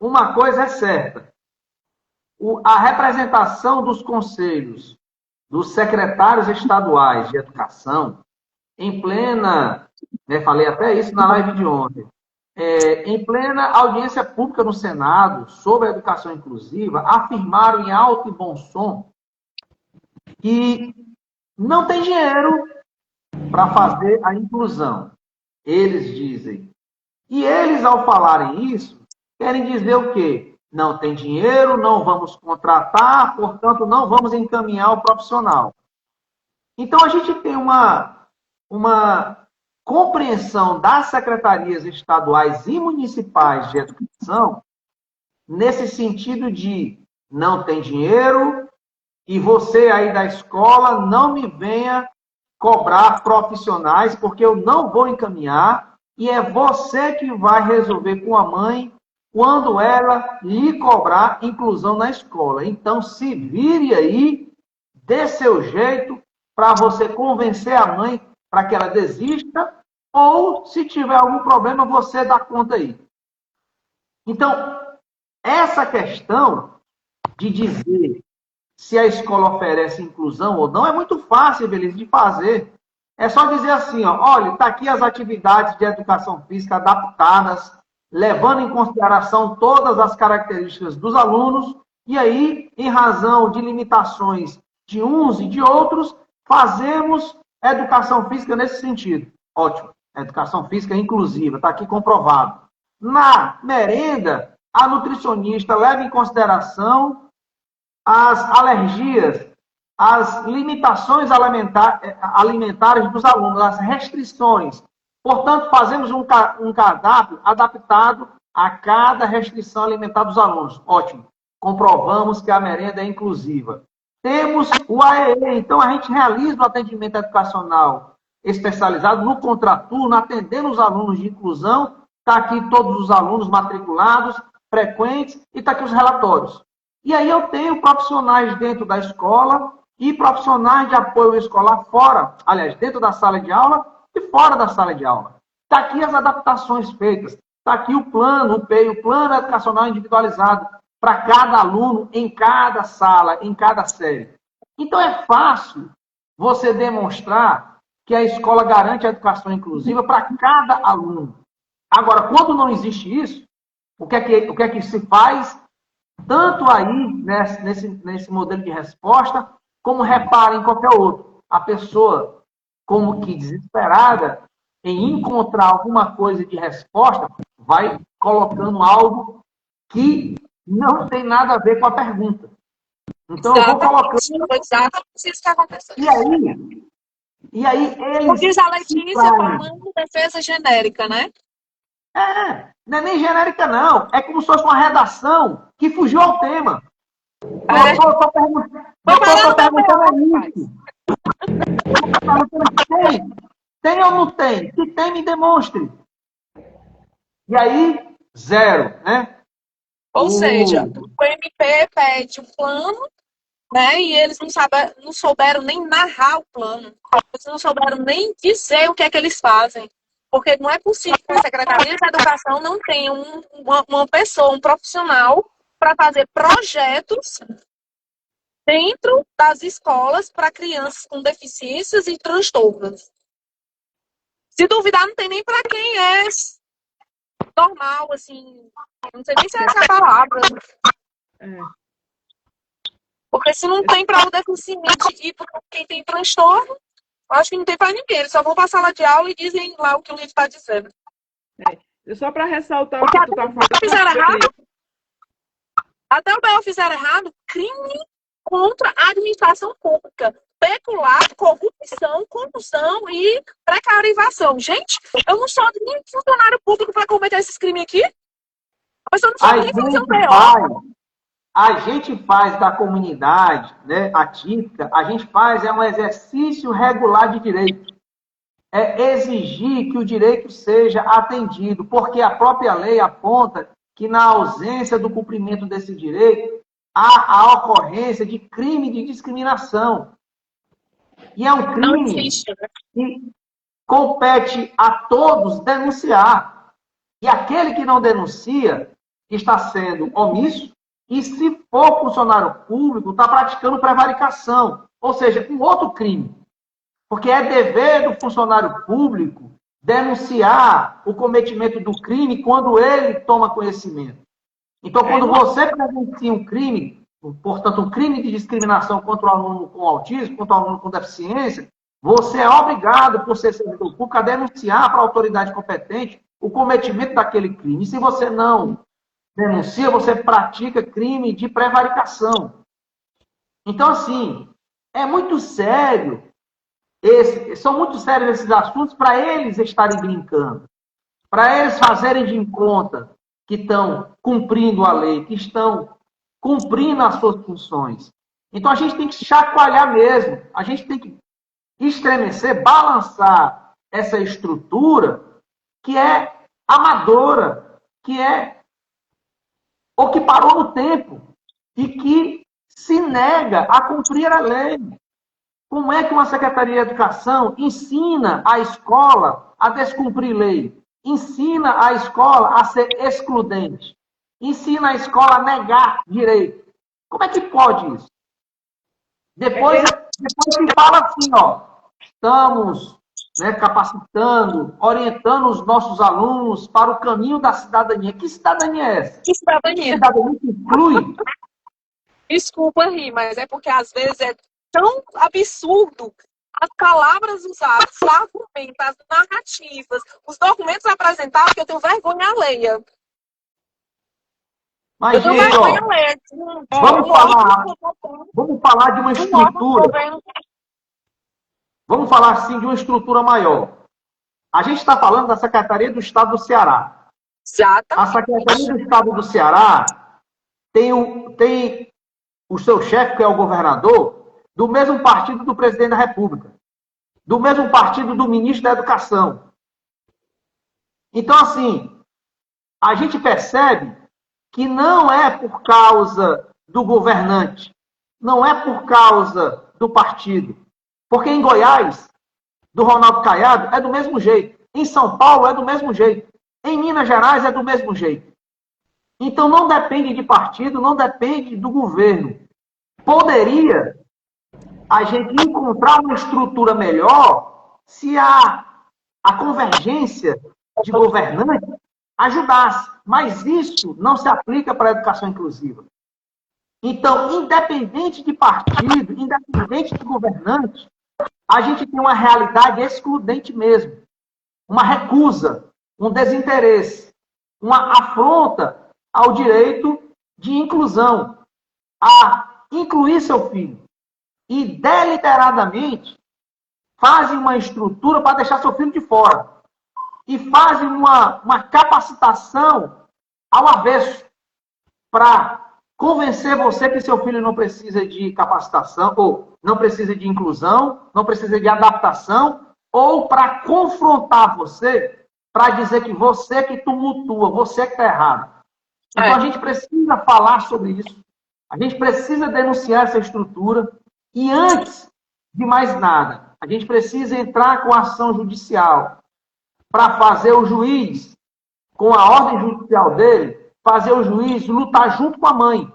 uma coisa é certa, a representação dos conselhos dos secretários estaduais de educação, em plena, né, falei até isso na live de ontem, em plena audiência pública no Senado sobre a educação inclusiva, afirmaram em alto e bom som que não tem dinheiro para fazer a inclusão. Eles dizem. E eles, ao falarem isso, querem dizer o quê? Não tem dinheiro, não vamos contratar, portanto, não vamos encaminhar o profissional. Então, a gente tem uma compreensão das secretarias estaduais e municipais de educação nesse sentido de não tem dinheiro e você aí da escola não me venha cobrar profissionais porque eu não vou encaminhar e é você que vai resolver com a mãe quando ela lhe cobrar inclusão na escola. Então, se vire aí, dê seu jeito para você convencer a mãe para que ela desista, ou, se tiver algum problema, você dá conta aí. Então, essa questão de dizer se a escola oferece inclusão ou não é muito fácil, Beleza, de fazer. É só dizer assim, ó, olha, está aqui as atividades de educação física adaptadas, levando em consideração todas as características dos alunos, e aí, em razão de limitações de uns e de outros, fazemos educação física nesse sentido. Ótimo. Educação física inclusiva, está aqui comprovado. Na merenda, a nutricionista leva em consideração as alergias, as limitações alimentares dos alunos, as restrições. Portanto, fazemos um cardápio adaptado a cada restrição alimentar dos alunos. Ótimo. Comprovamos que a merenda é inclusiva. Temos o AEE, então a gente realiza o atendimento educacional especializado no contraturno, atendendo os alunos de inclusão. Está aqui todos os alunos matriculados, frequentes, e está aqui os relatórios. E aí eu tenho profissionais dentro da escola e profissionais de apoio escolar fora, aliás, dentro da sala de aula e fora da sala de aula. Está aqui as adaptações feitas. Está aqui o plano, o PEI, o plano educacional individualizado para cada aluno, em cada sala, em cada série. Então é fácil você demonstrar que a escola garante a educação inclusiva para cada aluno. Agora, quando não existe isso, o que é que se faz? Tanto aí, nesse modelo de resposta, como repara em qualquer outro. A pessoa, como que desesperada em encontrar alguma coisa de resposta, vai colocando algo que não tem nada a ver com a pergunta. Então, eu vou colocando... Exatamente isso que aconteceu. E aí eles... Como diz a Letícia, falando de defesa genérica, né? Não é nem genérica, não. É como se fosse uma redação que fugiu ao tema. Estou perguntando isso. Tem ou não tem? Se tem, me demonstre. E aí, 0, né? Ou seja, o MP pede o plano né? E eles não souberam nem narrar o plano. Eles não souberam nem dizer o que é que eles fazem. Porque não é possível que a Secretaria de Educação não tenha uma pessoa, um profissional, para fazer projetos dentro das escolas para crianças com deficiências e transtornos. Se duvidar, não tem nem para quem é normal, assim. Não sei nem se é essa a palavra. Porque se não tem para o deficiente e para quem tem transtorno, acho que não tem para ninguém. Eles só vão para a sala de aula e dizem lá o que o livro está dizendo. Só para ressaltar o que tu tá falando. Fizeram errado. Até o BO fizeram errado. Crime contra a administração pública. Peculato, corrupção, condução e precarização. Gente, eu não sou nem funcionário público para cometer esses crimes aqui. Mas eu não sou nem fazer um BO. A gente faz da comunidade, né, atípica, a gente faz um exercício regular de direito. É exigir que o direito seja atendido, porque a própria lei aponta que na ausência do cumprimento desse direito, há a ocorrência de crime de discriminação. E é um crime que compete a todos denunciar. E aquele que não denuncia está sendo omisso, e se for funcionário público, está praticando prevaricação, ou seja, um outro crime. Porque é dever do funcionário público denunciar o cometimento do crime quando ele toma conhecimento. Então, quando você presencia um crime, portanto, um crime de discriminação contra o aluno com autismo, contra o aluno com deficiência, você é obrigado, por ser servidor público, a denunciar para a autoridade competente o cometimento daquele crime. E se você não denuncia, você pratica crime de prevaricação. Então, assim, é muito sério. São muito sérios esses assuntos para eles estarem brincando, para eles fazerem de conta que estão cumprindo a lei, que estão cumprindo as suas funções. Então a gente tem que chacoalhar mesmo, a gente tem que estremecer, balançar essa estrutura que é amadora, que é ou que parou no tempo e que se nega a cumprir a lei. Como é que uma Secretaria de Educação ensina a escola a descumprir lei? Ensina a escola a ser excludente? Ensina a escola a negar direito? Como é que pode isso? Depois se fala assim, ó, estamos capacitando, orientando os nossos alunos para o caminho da cidadania. Que cidadania é essa? Que cidadania? Cidadania que inclui? Desculpa rir, mas é porque às vezes é tão absurdo as palavras usadas, os argumentos, as narrativas, os documentos apresentados que eu tenho vergonha alheia. Mas, gente, vamos falar de uma estrutura. Vamos falar, assim, de uma estrutura maior. A gente está falando da Secretaria do Estado do Ceará. A Secretaria do Estado do Ceará tem o seu chefe, que é o governador, do mesmo partido do presidente da República, do mesmo partido do ministro da Educação. Então, assim, a gente percebe que não é por causa do governante, não é por causa do partido. Porque em Goiás, do Ronaldo Caiado, é do mesmo jeito. Em São Paulo, é do mesmo jeito. Em Minas Gerais, é do mesmo jeito. Então, não depende de partido, não depende do governo. Poderia a gente encontrar uma estrutura melhor se a convergência de governantes ajudasse. Mas isso não se aplica para a educação inclusiva. Então, independente de partido, independente de governante, a gente tem uma realidade excludente mesmo. Uma recusa, um desinteresse, uma afronta ao direito de inclusão, a incluir seu filho. E deliberadamente fazem uma estrutura para deixar seu filho de fora. E fazem uma capacitação ao avesso para convencer você que seu filho não precisa de capacitação, ou não precisa de inclusão, não precisa de adaptação, ou para confrontar você, para dizer que você que tumultua, você que está errado. Então a gente precisa falar sobre isso. A gente precisa denunciar essa estrutura e, antes de mais nada, a gente precisa entrar com ação judicial para fazer o juiz, com a ordem judicial dele, fazer o juiz lutar junto com a mãe.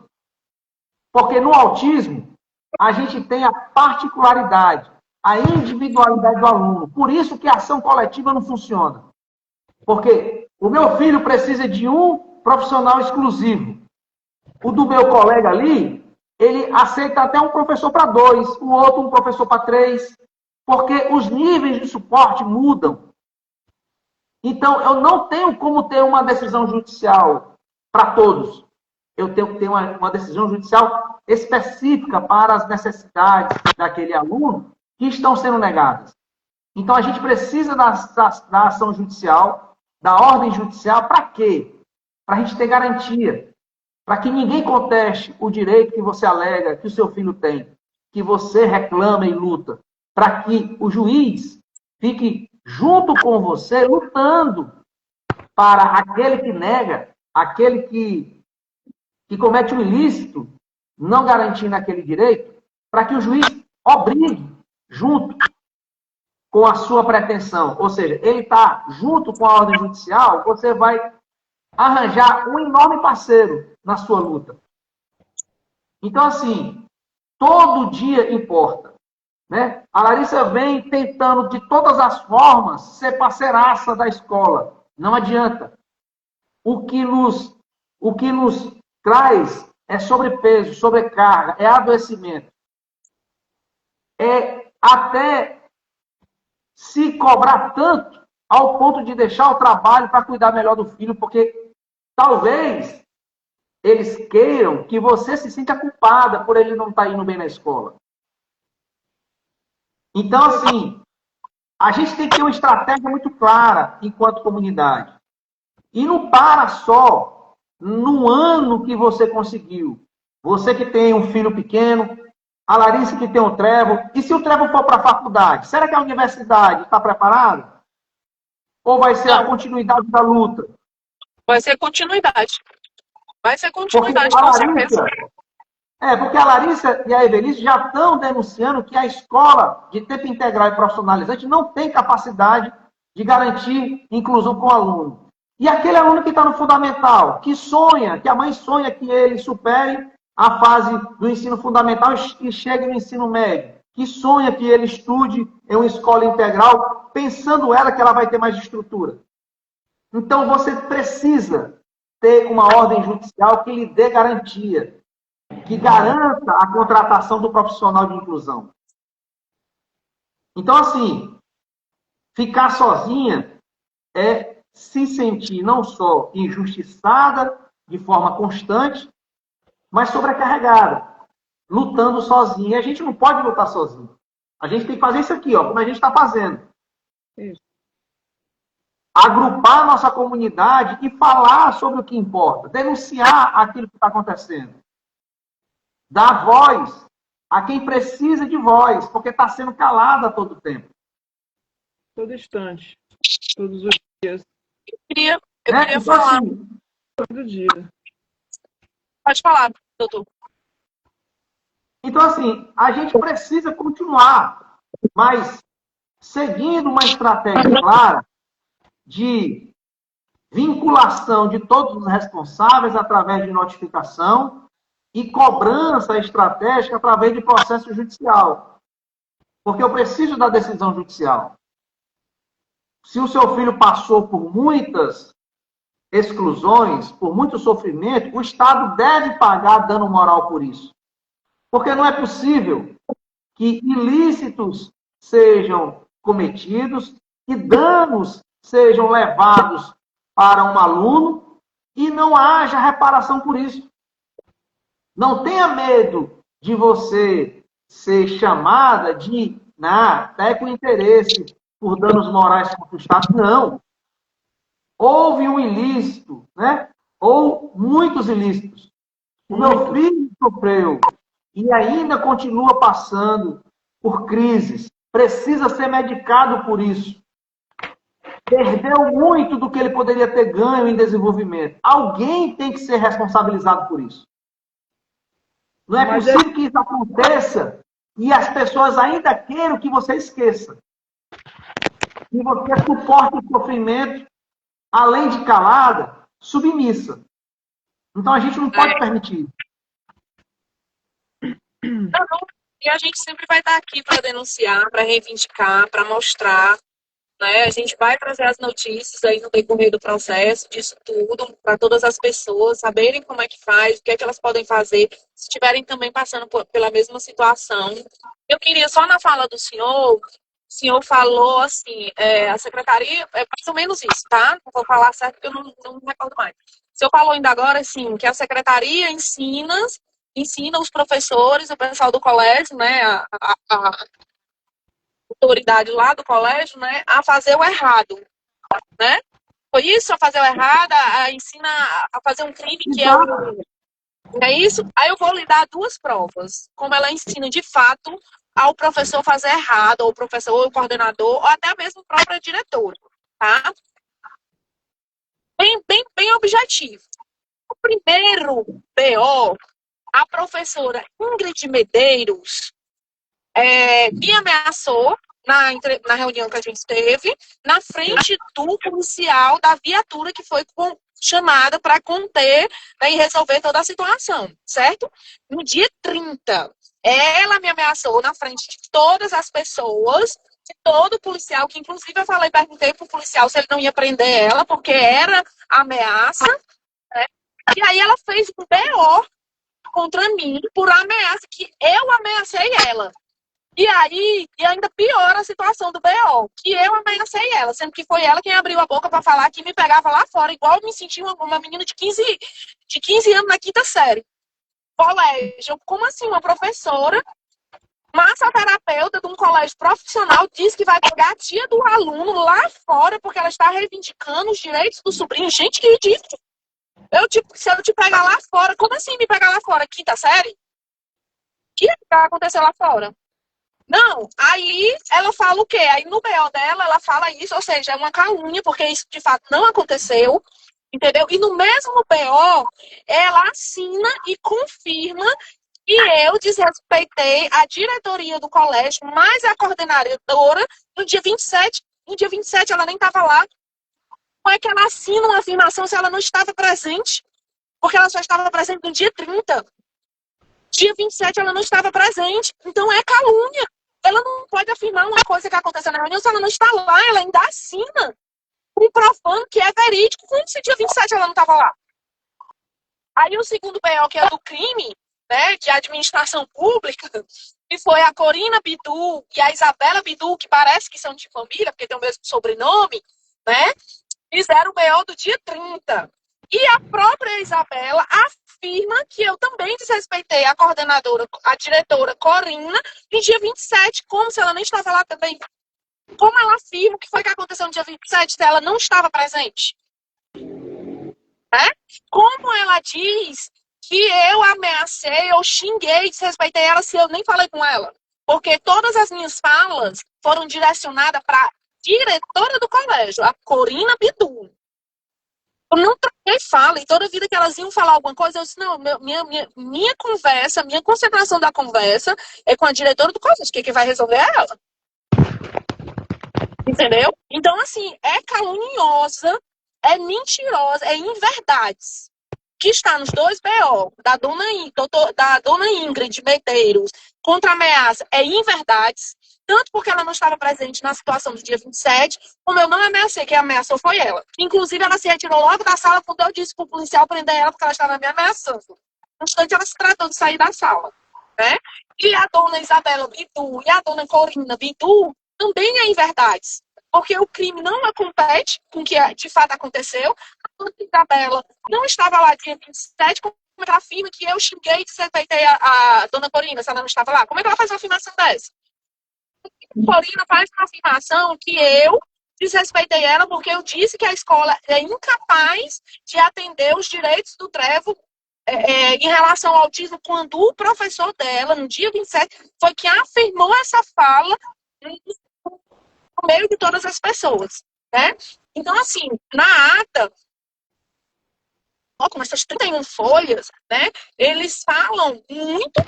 Porque no autismo, a gente tem a particularidade, a individualidade do aluno. Por isso que a ação coletiva não funciona. Porque o meu filho precisa de um profissional exclusivo. O do meu colega ali, ele aceita até um professor para 2, o outro um professor para 3, porque os níveis de suporte mudam. Então, eu não tenho como ter uma decisão judicial para todos. Eu tenho que ter uma decisão judicial específica para as necessidades daquele aluno que estão sendo negadas. Então, a gente precisa da ação judicial, da ordem judicial, para quê? Para a gente ter garantia. Para que ninguém conteste o direito que você alega, que o seu filho tem, que você reclama e luta. Para que o juiz fique junto com você, lutando para aquele que nega, aquele que comete um ilícito, não garantindo aquele direito, para que o juiz obrigue junto com a sua pretensão. Ou seja, ele está junto com a ordem judicial, você vai arranjar um enorme parceiro na sua luta. Então, assim, todo dia importa. Né? A Larissa vem tentando, de todas as formas, ser parceiraça da escola. Não adianta. O que nos traz é sobrepeso, sobrecarga, é adoecimento. É até se cobrar tanto ao ponto de deixar o trabalho para cuidar melhor do filho, porque talvez eles queiram que você se sinta culpada por ele não estar indo bem na escola. Então, assim, a gente tem que ter uma estratégia muito clara enquanto comunidade. E não para só no ano que você conseguiu. Você que tem um filho pequeno, a Larissa que tem um Trevor. E se o Trevor for para a faculdade, será que a universidade está preparada? Ou vai ser a continuidade da luta? Vai ser continuidade. Vai ser continuidade, com certeza. Porque a Larissa e a Evelice já estão denunciando que a escola de tempo integral e profissionalizante não tem capacidade de garantir inclusão com o aluno. E aquele aluno que está no fundamental, que sonha, que a mãe sonha que ele supere a fase do ensino fundamental e chegue no ensino médio, que sonha que ele estude em uma escola integral, pensando ela que ela vai ter mais estrutura. Então, você precisa ter uma ordem judicial que lhe dê garantia, que garanta a contratação do profissional de inclusão. Então, assim, ficar sozinha é se sentir não só injustiçada de forma constante, mas sobrecarregada, lutando sozinha. E a gente não pode lutar sozinho. A gente tem que fazer isso aqui, ó, como a gente está fazendo. Isso. Agrupar a nossa comunidade e falar sobre o que importa, denunciar aquilo que está acontecendo. Dar voz a quem precisa de voz, porque está sendo calada a todo tempo. Todo instante. Todos os dias. Eu queria Então, falar. assim, Todo dia. Pode falar, doutor. Então, assim, a gente precisa continuar, mas seguindo uma estratégia clara de vinculação de todos os responsáveis através de notificação e cobrança estratégica através de processo judicial. Porque eu preciso da decisão judicial. Se o seu filho passou por muitas exclusões, por muito sofrimento, o Estado deve pagar dano moral por isso. Porque não é possível que ilícitos sejam cometidos e danos sejam levados para um aluno e não haja reparação por isso. Não tenha medo de você ser chamada de até com interesse por danos morais contra o Estado. Não. Houve um ilícito, né? Ou muitos ilícitos. O meu filho sofreu e ainda continua passando por crises. Precisa ser medicado por isso. Perdeu muito do que ele poderia ter ganho em desenvolvimento. Alguém tem que ser responsabilizado por isso. Não é Mas possível que isso aconteça e as pessoas ainda queiram que você esqueça. Que você suporte o sofrimento, além de calada, submissa. Então a gente não pode permitir. Não, e a gente sempre vai estar aqui para denunciar, para reivindicar, para mostrar, né? A gente vai trazer as notícias aí no decorrer do processo, disso tudo, para todas as pessoas saberem como é que faz, o que é que elas podem fazer, se estiverem também passando pela mesma situação. Eu queria, só na fala do senhor, o senhor falou assim, a secretaria, é mais ou menos isso, tá? Não vou falar certo porque eu não me recordo mais. O senhor falou ainda agora, assim, que a secretaria ensina os professores, o pessoal do colégio, né, a autoridade lá do colégio, né, a fazer o errado, né? Foi isso, a fazer o errado, a ensina a fazer um crime que é o... É isso? Aí eu vou lhe dar duas provas, como ela ensina de fato ao professor fazer errado, ou o professor, ou o coordenador, ou até mesmo a própria diretora, tá? Bem objetivo. O primeiro BO, a professora Ingrid Medeiros me ameaçou na reunião que a gente teve, na frente do policial da viatura que foi chamada para conter, né, e resolver toda a situação, certo? No dia 30, ela me ameaçou na frente de todas as pessoas, de todo o policial, que inclusive eu perguntei para o policial se ele não ia prender ela, porque era ameaça, né? E aí ela fez um BO contra mim por ameaça, que eu ameacei ela. E aí, e ainda piora a situação do BO, que eu ameacei ela, sendo que foi ela quem abriu a boca para falar que me pegava lá fora, igual eu me senti uma menina de 15 anos na quinta série. Colégio, como assim uma professora, massoterapeuta de um colégio profissional, diz que vai pegar a tia do aluno lá fora porque ela está reivindicando os direitos do sobrinho? Gente, que ridículo! Se eu te pegar lá fora, como assim me pegar lá fora? Quinta série? O que aconteceu lá fora? Não, aí ela fala o quê? Aí no BO dela, ela fala isso, ou seja, é uma calúnia, porque isso de fato não aconteceu, entendeu? E no mesmo BO, ela assina e confirma que eu desrespeitei a diretoria do colégio, mais a coordenadora, no dia 27. No dia 27 ela nem estava lá. Como é que ela assina uma afirmação se ela não estava presente? Porque ela só estava presente no dia 30. Dia 27 ela não estava presente. Então é calúnia. Ela não pode afirmar uma coisa que aconteceu na reunião se ela não está lá, ela ainda assina, comprovando que é verídico. Como se dia 27 ela não estava lá? Aí o segundo BO, que é do crime, né, de administração pública, que foi a Corina Bidu e a Isabela Bidu, que parece que são de família, porque tem o mesmo sobrenome, né, fizeram o BO do dia 30. E a própria Isabela afirma que eu também desrespeitei a coordenadora, a diretora Corina, no dia 27, como se ela nem estava lá também. Como ela afirma o que foi que aconteceu no dia 27 se ela não estava presente? Né? Como ela diz que eu ameacei, eu xinguei, desrespeitei ela se eu nem falei com ela? Porque todas as minhas falas foram direcionadas para a diretora do colégio, a Corina Bidu. Eu não troquei fala, e toda vida que elas iam falar alguma coisa, eu disse, não, minha conversa, minha concentração da conversa é com a diretora do colégio, que vai resolver é ela. Entendeu? Então, assim, é caluniosa, é mentirosa, é inverdades. Que está nos dois BO, da dona Ingrid Medeiros, contra ameaça, é inverdades, tanto porque ela não estava presente na situação do dia 27, como eu não ameacei, quem ameaçou foi ela. Inclusive, ela se retirou logo da sala quando eu disse para o policial prender ela, porque ela estava me ameaçando. No instante, ela se tratou de sair da sala. Né? E a dona Isabela Bidu e a dona Corina Bidu também é inverdades, porque o crime não compete com o que de fato aconteceu. A dona Isabela não estava lá dia 27, como ela afirma que eu xinguei e desrespeitei a dona Corina, se ela não estava lá. Como é que ela faz uma afirmação dessa? A Corina faz uma afirmação que eu desrespeitei ela porque eu disse que a escola é incapaz de atender os direitos do Trevo em relação ao autismo, quando o professor dela, no dia 27, foi que afirmou essa fala no meio de todas as pessoas, né? Então, assim, na ata, com essas 31 folhas, né, eles falam muito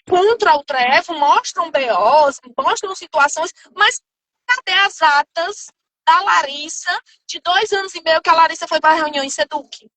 contra o Trevo, mostram BOs, mostram situações, mas cadê as atas da Larissa, de 2 anos e meio que a Larissa foi para a reunião em Seduc?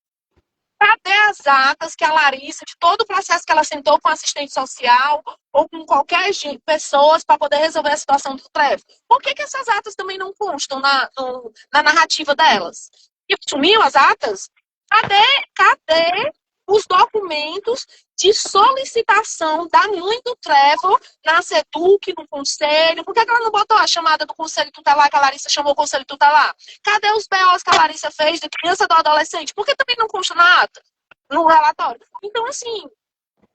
Cadê as atas que a Larissa, de todo o processo que ela sentou com assistente social ou com qualquer pessoas para poder resolver a situação do Trevo? Por que essas atas também não constam na narrativa delas? E sumiu as atas? Cadê os documentos de solicitação da mãe do Trevor na SEDUC, no conselho? Por que ela não botou a chamada do conselho tutelar, que a Larissa chamou o conselho tutelar? Cadê os BOs que a Larissa fez de criança do adolescente? Por que também não consta na ata, no relatório? Então, assim,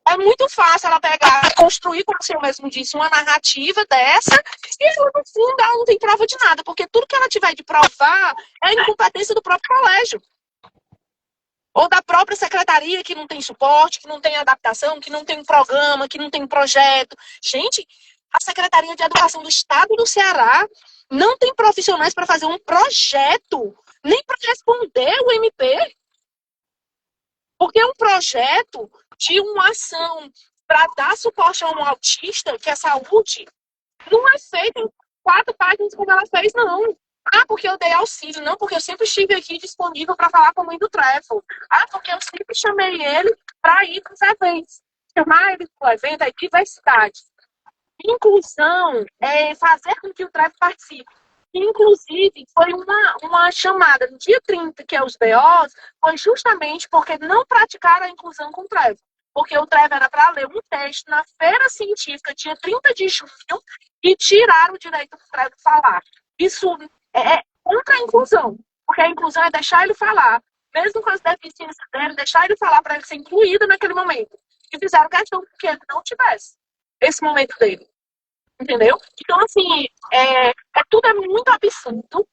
é muito fácil ela pegar, construir, como você mesmo disse, uma narrativa dessa, e no fundo ela não tem prova de nada, porque tudo que ela tiver de provar é a incompetência do próprio colégio. Ou da própria secretaria, que não tem suporte, que não tem adaptação, que não tem um programa, que não tem um projeto. Gente, a Secretaria de Educação do Estado do Ceará não tem profissionais para fazer um projeto, nem para responder o MP. Porque um projeto de uma ação para dar suporte a um autista, que é saúde, não é feito em 4 páginas como ela fez, não. Ah, porque eu dei auxílio. Não, porque eu sempre estive aqui disponível para falar com a mãe do Trevor. Ah, porque eu sempre chamei ele para ir para os eventos. Chamar ele para o evento é diversidade. Inclusão é fazer com que o Trevor participe. Inclusive, foi uma chamada no dia 30, que é os BOs, foi justamente porque não praticaram a inclusão com o Trevor. Porque o Trevor era para ler um texto na feira científica, dia 30 de junho, e tiraram o direito do Trevor falar. Isso é contra a inclusão, porque a inclusão é deixar ele falar, mesmo com as deficiências dele, deixar ele falar para ele ser incluído naquele momento. E fizeram questão que ele não tivesse esse momento dele. Entendeu? Então, assim, tudo é muito absurdo.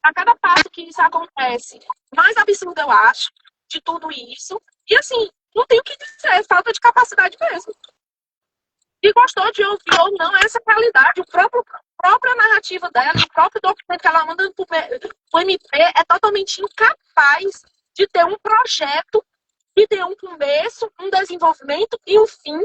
A cada passo que isso acontece, mais absurdo eu acho de tudo isso. E, assim, não tem o que dizer, é falta de capacidade mesmo. E gostou de ouvir ou não, essa qualidade, própria narrativa dela, o próprio documento que ela manda o MP é totalmente incapaz de ter um projeto, de ter um começo, um desenvolvimento e um fim.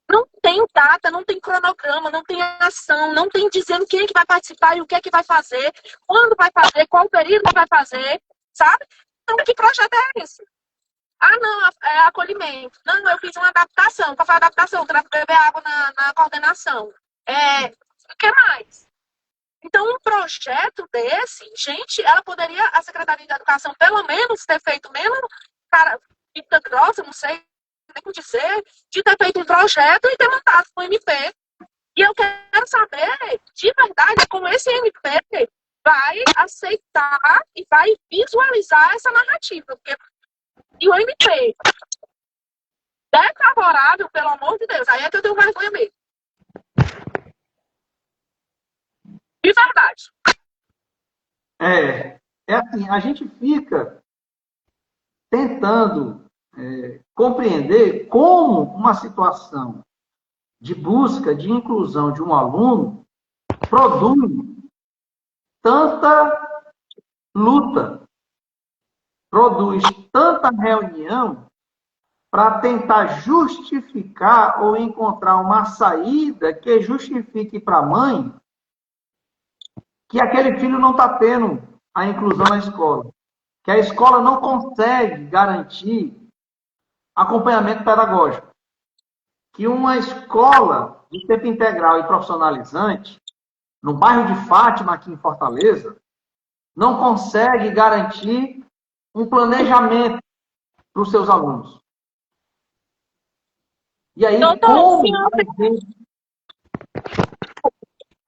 Não tem data, não tem cronograma, não tem ação, não tem dizendo quem é que vai participar e o que é que vai fazer, quando vai fazer, qual período vai fazer, sabe? Então, que projeto é esse? Ah, não, é acolhimento. Não, eu fiz uma adaptação. Qual foi a adaptação? Para beber água na coordenação. O que mais? Então, um projeto desse, gente, ela poderia, a Secretaria de Educação, pelo menos, ter feito menos, cara, pita grossa, não sei nem dizer, de ter feito um projeto e ter mandado para o MP. E eu quero saber, de verdade, como esse MP vai aceitar e vai visualizar essa narrativa. Porque e o MP é favorável, pelo amor de Deus, aí é que eu tenho vergonha mesmo. De verdade. É assim, a gente fica tentando compreender como uma situação de busca de inclusão de um aluno produz tanta luta, produz tanta reunião para tentar justificar ou encontrar uma saída que justifique para a mãe que aquele filho não está tendo a inclusão na escola, que a escola não consegue garantir acompanhamento pedagógico, que uma escola de tempo integral e profissionalizante, no bairro de Fátima, aqui em Fortaleza, não consegue garantir um planejamento para os seus alunos. E aí, Doutor,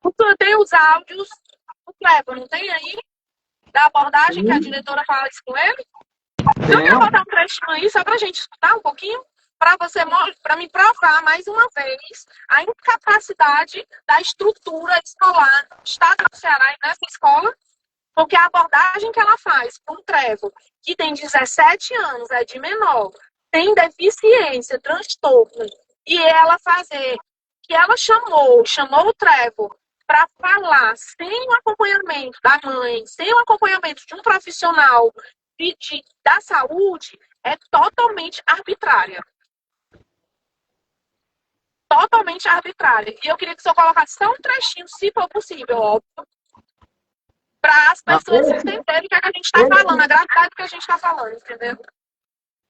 como você tem os áudios do Cleber, não tem aí? Da abordagem que a diretora fala isso com ele? Eu quero botar um trechinho aí, só para a gente escutar um pouquinho, para me provar mais uma vez a incapacidade da estrutura escolar do Estado do Ceará e nessa escola, porque a abordagem que ela faz com o Trevor, que tem 17 anos, é de menor, tem deficiência, transtorno, e ela fazer que ela chamou o Trevor para falar sem o acompanhamento da mãe, sem o acompanhamento de um profissional da saúde é totalmente arbitrária. Totalmente arbitrária. E eu queria que o senhor colocasse só um trechinho, se for possível, óbvio, para as pessoas entenderem o que, é que a gente está falando, a gravidade do que a gente está falando, entendeu?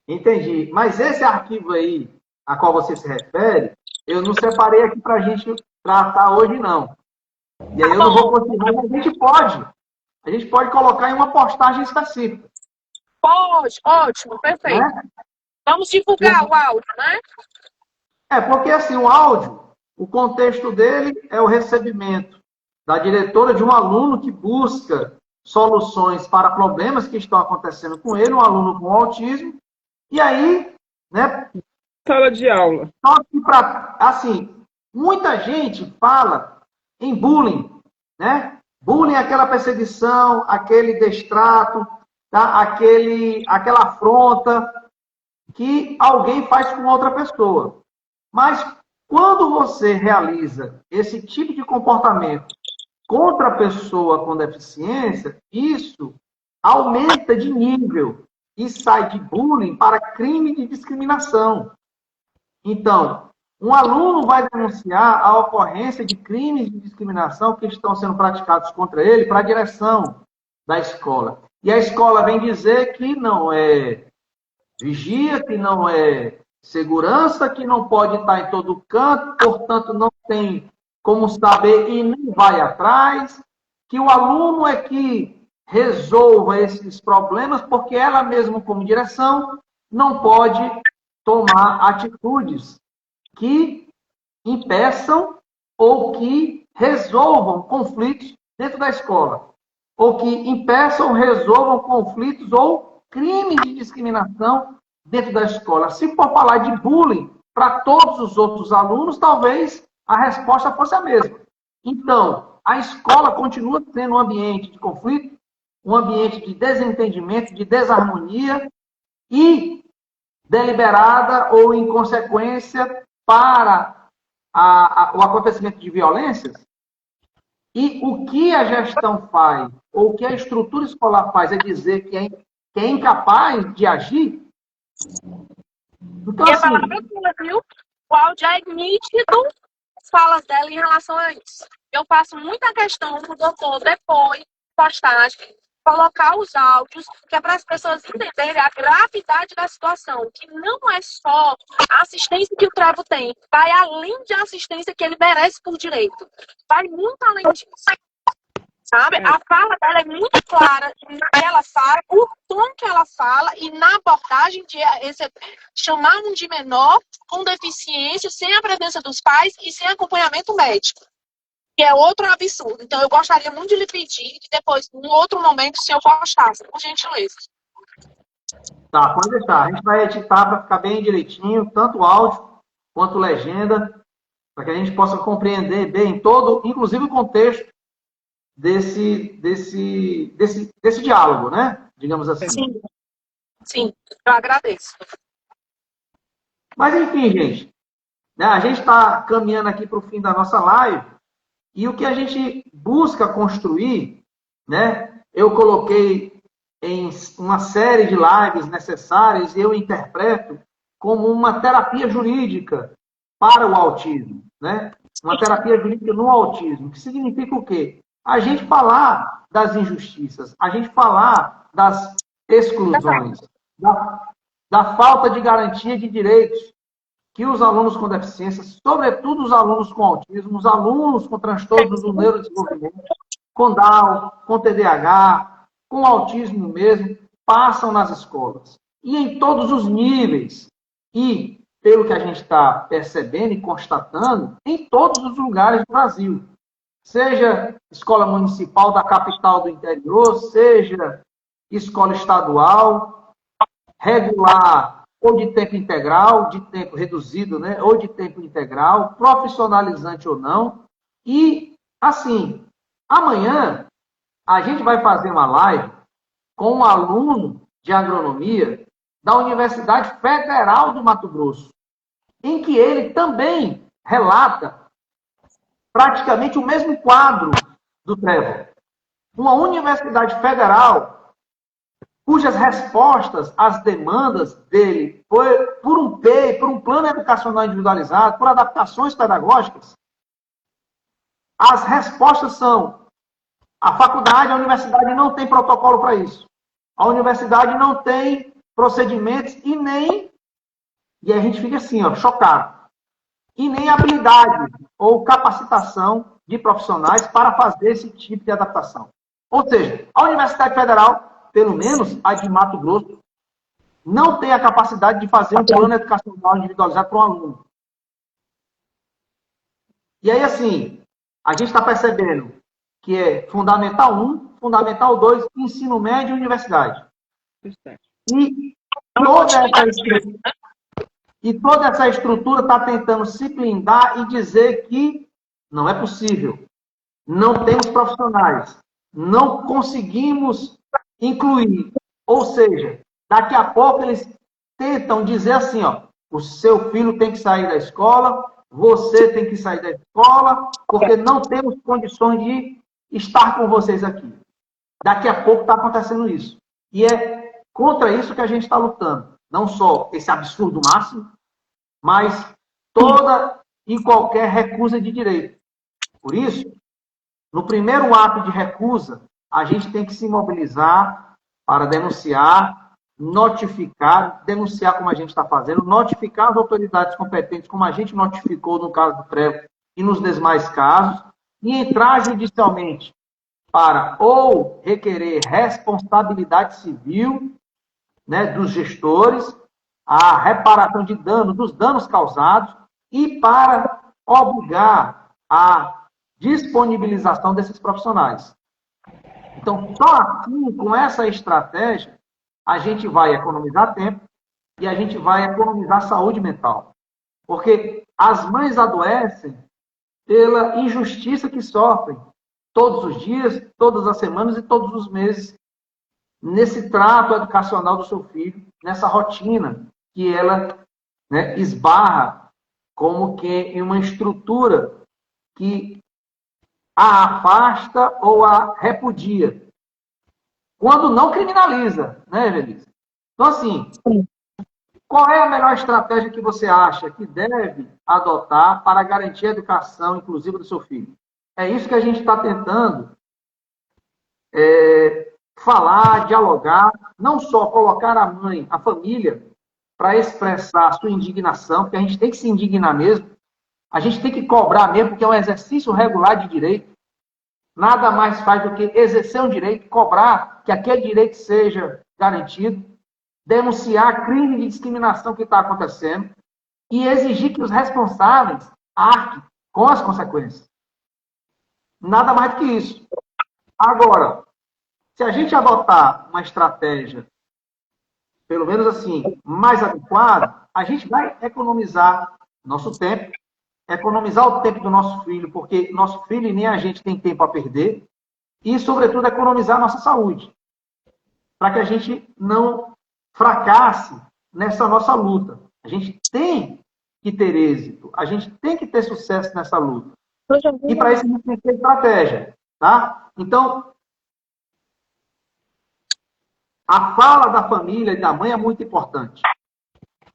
Entendi. Mas esse arquivo aí, a qual você se refere, eu não separei aqui para a gente tratar hoje, não. E aí eu não vou conseguir, mas a gente pode colocar em uma postagem específica. Pode, ótimo, perfeito. Né? Vamos divulgar o áudio, né? Porque assim, o áudio, o contexto dele é o recebimento da diretora de um aluno que busca soluções para problemas que estão acontecendo com ele, um aluno com autismo, e aí, né? Sala de aula. Só que assim, muita gente fala em bullying, né? Bullying é aquela perseguição, aquele destrato, tá? Aquela afronta que alguém faz com outra pessoa. Mas quando você realiza esse tipo de comportamento contra a pessoa com deficiência, isso aumenta de nível e sai de bullying para crime de discriminação. Então, um aluno vai denunciar a ocorrência de crimes de discriminação que estão sendo praticados contra ele para a direção da escola. E a escola vem dizer que não é vigia, que não é segurança, que não pode estar em todo canto, portanto, não tem como saber e nem vai atrás, que o aluno é que resolva esses problemas, porque ela mesma, como direção, não pode tomar atitudes que impeçam ou que resolvam conflitos dentro da escola, ou que impeçam ou resolvam conflitos ou crimes de discriminação dentro da escola. Se for falar de bullying para todos os outros alunos, talvez a resposta fosse a mesma. Então, a escola continua sendo um ambiente de conflito, um ambiente de desentendimento, de desarmonia e deliberada ou em consequência para o acontecimento de violências. E o que a gestão faz, ou o que a estrutura escolar faz, é dizer que é incapaz de agir. Então, E a assim, palavra sua, viu? O áudio é nítido as falas dela em relação a isso. Eu faço muita questão do doutor, depois, postagem, colocar os áudios, que é para as pessoas entenderem a gravidade da situação, que não é só a assistência que o Trevo tem, vai além de assistência que ele merece por direito. Vai muito além disso. Sabe? A fala dela é muito clara no que ela fala, o tom que ela fala e na abordagem de chamar um de menor com deficiência, sem a presença dos pais e sem acompanhamento médico. Que é outro absurdo. Então, eu gostaria muito de lhe pedir que depois, em outro momento, se eu gostasse, por gentileza. Tá, pode deixar. A gente vai editar para ficar bem direitinho, tanto áudio quanto legenda, para que a gente possa compreender bem todo, inclusive o contexto desse diálogo, né? Digamos assim. Sim, eu agradeço. Mas, enfim, gente, né, a gente está caminhando aqui para o fim da nossa live e o que a gente busca construir, né? Eu coloquei em uma série de lives necessárias e eu interpreto como uma terapia jurídica para o autismo, né? Uma terapia jurídica no autismo, que significa o quê? A gente falar das injustiças, a gente falar das exclusões, da falta de garantia de direitos que os alunos com deficiência, sobretudo os alunos com autismo, os alunos com transtornos do neurodesenvolvimento, com Down, com TDAH, com autismo mesmo, passam nas escolas. E em todos os níveis. E, pelo que a gente está percebendo e constatando, em todos os lugares do Brasil. Seja escola municipal da capital do interior, seja escola estadual, regular ou de tempo integral, de tempo reduzido, né? Ou de tempo integral, profissionalizante ou não. E, assim, amanhã a gente vai fazer uma live com um aluno de agronomia da Universidade Federal do Mato Grosso, em que ele também relata praticamente o mesmo quadro do Trevor. Uma universidade federal cujas respostas às demandas dele por um PEI, por um plano educacional individualizado, por adaptações pedagógicas, as respostas são: a faculdade, a universidade não tem protocolo para isso. A universidade não tem procedimentos e nem... E a gente fica assim, ó, chocado. E nem habilidade ou capacitação de profissionais para fazer esse tipo de adaptação. Ou seja, a Universidade Federal, pelo menos a de Mato Grosso, não tem a capacidade de fazer um plano educacional individualizado para um aluno. E aí, assim, a gente está percebendo que é Fundamental 1, Fundamental 2, Ensino Médio e Universidade. E toda essa estrutura está tentando se blindar e dizer que não é possível. Não temos profissionais. Não conseguimos incluir. Ou seja, daqui a pouco eles tentam dizer assim, ó, o seu filho tem que sair da escola, você tem que sair da escola, porque não temos condições de estar com vocês aqui. Daqui a pouco está acontecendo isso. E é contra isso que a gente está lutando. Não só esse absurdo máximo, mas toda e qualquer recusa de direito. Por isso, no primeiro ato de recusa, a gente tem que se mobilizar para denunciar, notificar, denunciar como a gente está fazendo, notificar as autoridades competentes, como a gente notificou no caso do Trevo e nos demais casos, e entrar judicialmente para ou requerer responsabilidade civil, né, dos gestores, a reparação de dano, dos danos causados, e para obrigar a disponibilização desses profissionais. Então, só assim, com essa estratégia, a gente vai economizar tempo e a gente vai economizar saúde mental. Porque as mães adoecem pela injustiça que sofrem todos os dias, todas as semanas e todos os meses nesse trato educacional do seu filho, nessa rotina que ela, né, esbarra como que em uma estrutura que a afasta ou a repudia. Quando não criminaliza, né, Evelise? Então, assim, qual é a melhor estratégia que você acha que deve adotar para garantir a educação inclusiva do seu filho? É isso que a gente está tentando falar, dialogar, não só colocar a mãe, a família, para expressar a sua indignação, porque a gente tem que se indignar mesmo, a gente tem que cobrar mesmo, porque é um exercício regular de direito. Nada mais faz do que exercer um direito, cobrar que aquele direito seja garantido, denunciar crime de discriminação que está acontecendo e exigir que os responsáveis arquem com as consequências. Nada mais do que isso. Agora, se a gente adotar uma estratégia, pelo menos assim, mais adequada, a gente vai economizar nosso tempo, economizar o tempo do nosso filho, porque nosso filho e nem a gente tem tempo a perder, e, sobretudo, economizar nossa saúde, para que a gente não fracasse nessa nossa luta. A gente tem que ter êxito, a gente tem que ter sucesso nessa luta. E, para isso, a gente tem que ter estratégia. Tá? Então, a fala da família e da mãe é muito importante.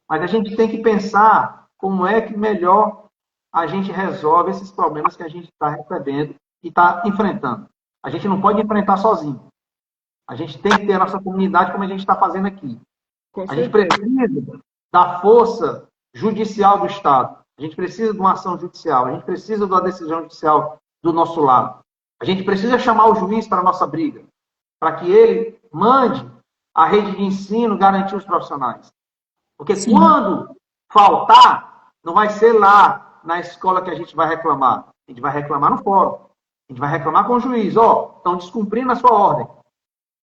Mas a gente tem que pensar como é que melhor a gente resolve esses problemas que a gente está recebendo e está enfrentando. A gente não pode enfrentar sozinho. A gente tem que ter a nossa comunidade como a gente está fazendo aqui. A gente precisa da força judicial do Estado. A gente precisa de uma ação judicial. A gente precisa de uma decisão judicial do nosso lado. A gente precisa chamar o juiz para a nossa briga, para que ele mande a rede de ensino garantir os profissionais. Porque sim, quando faltar, não vai ser lá na escola que a gente vai reclamar. A gente vai reclamar no fórum. A gente vai reclamar com o juiz. Ó, estão descumprindo a sua ordem.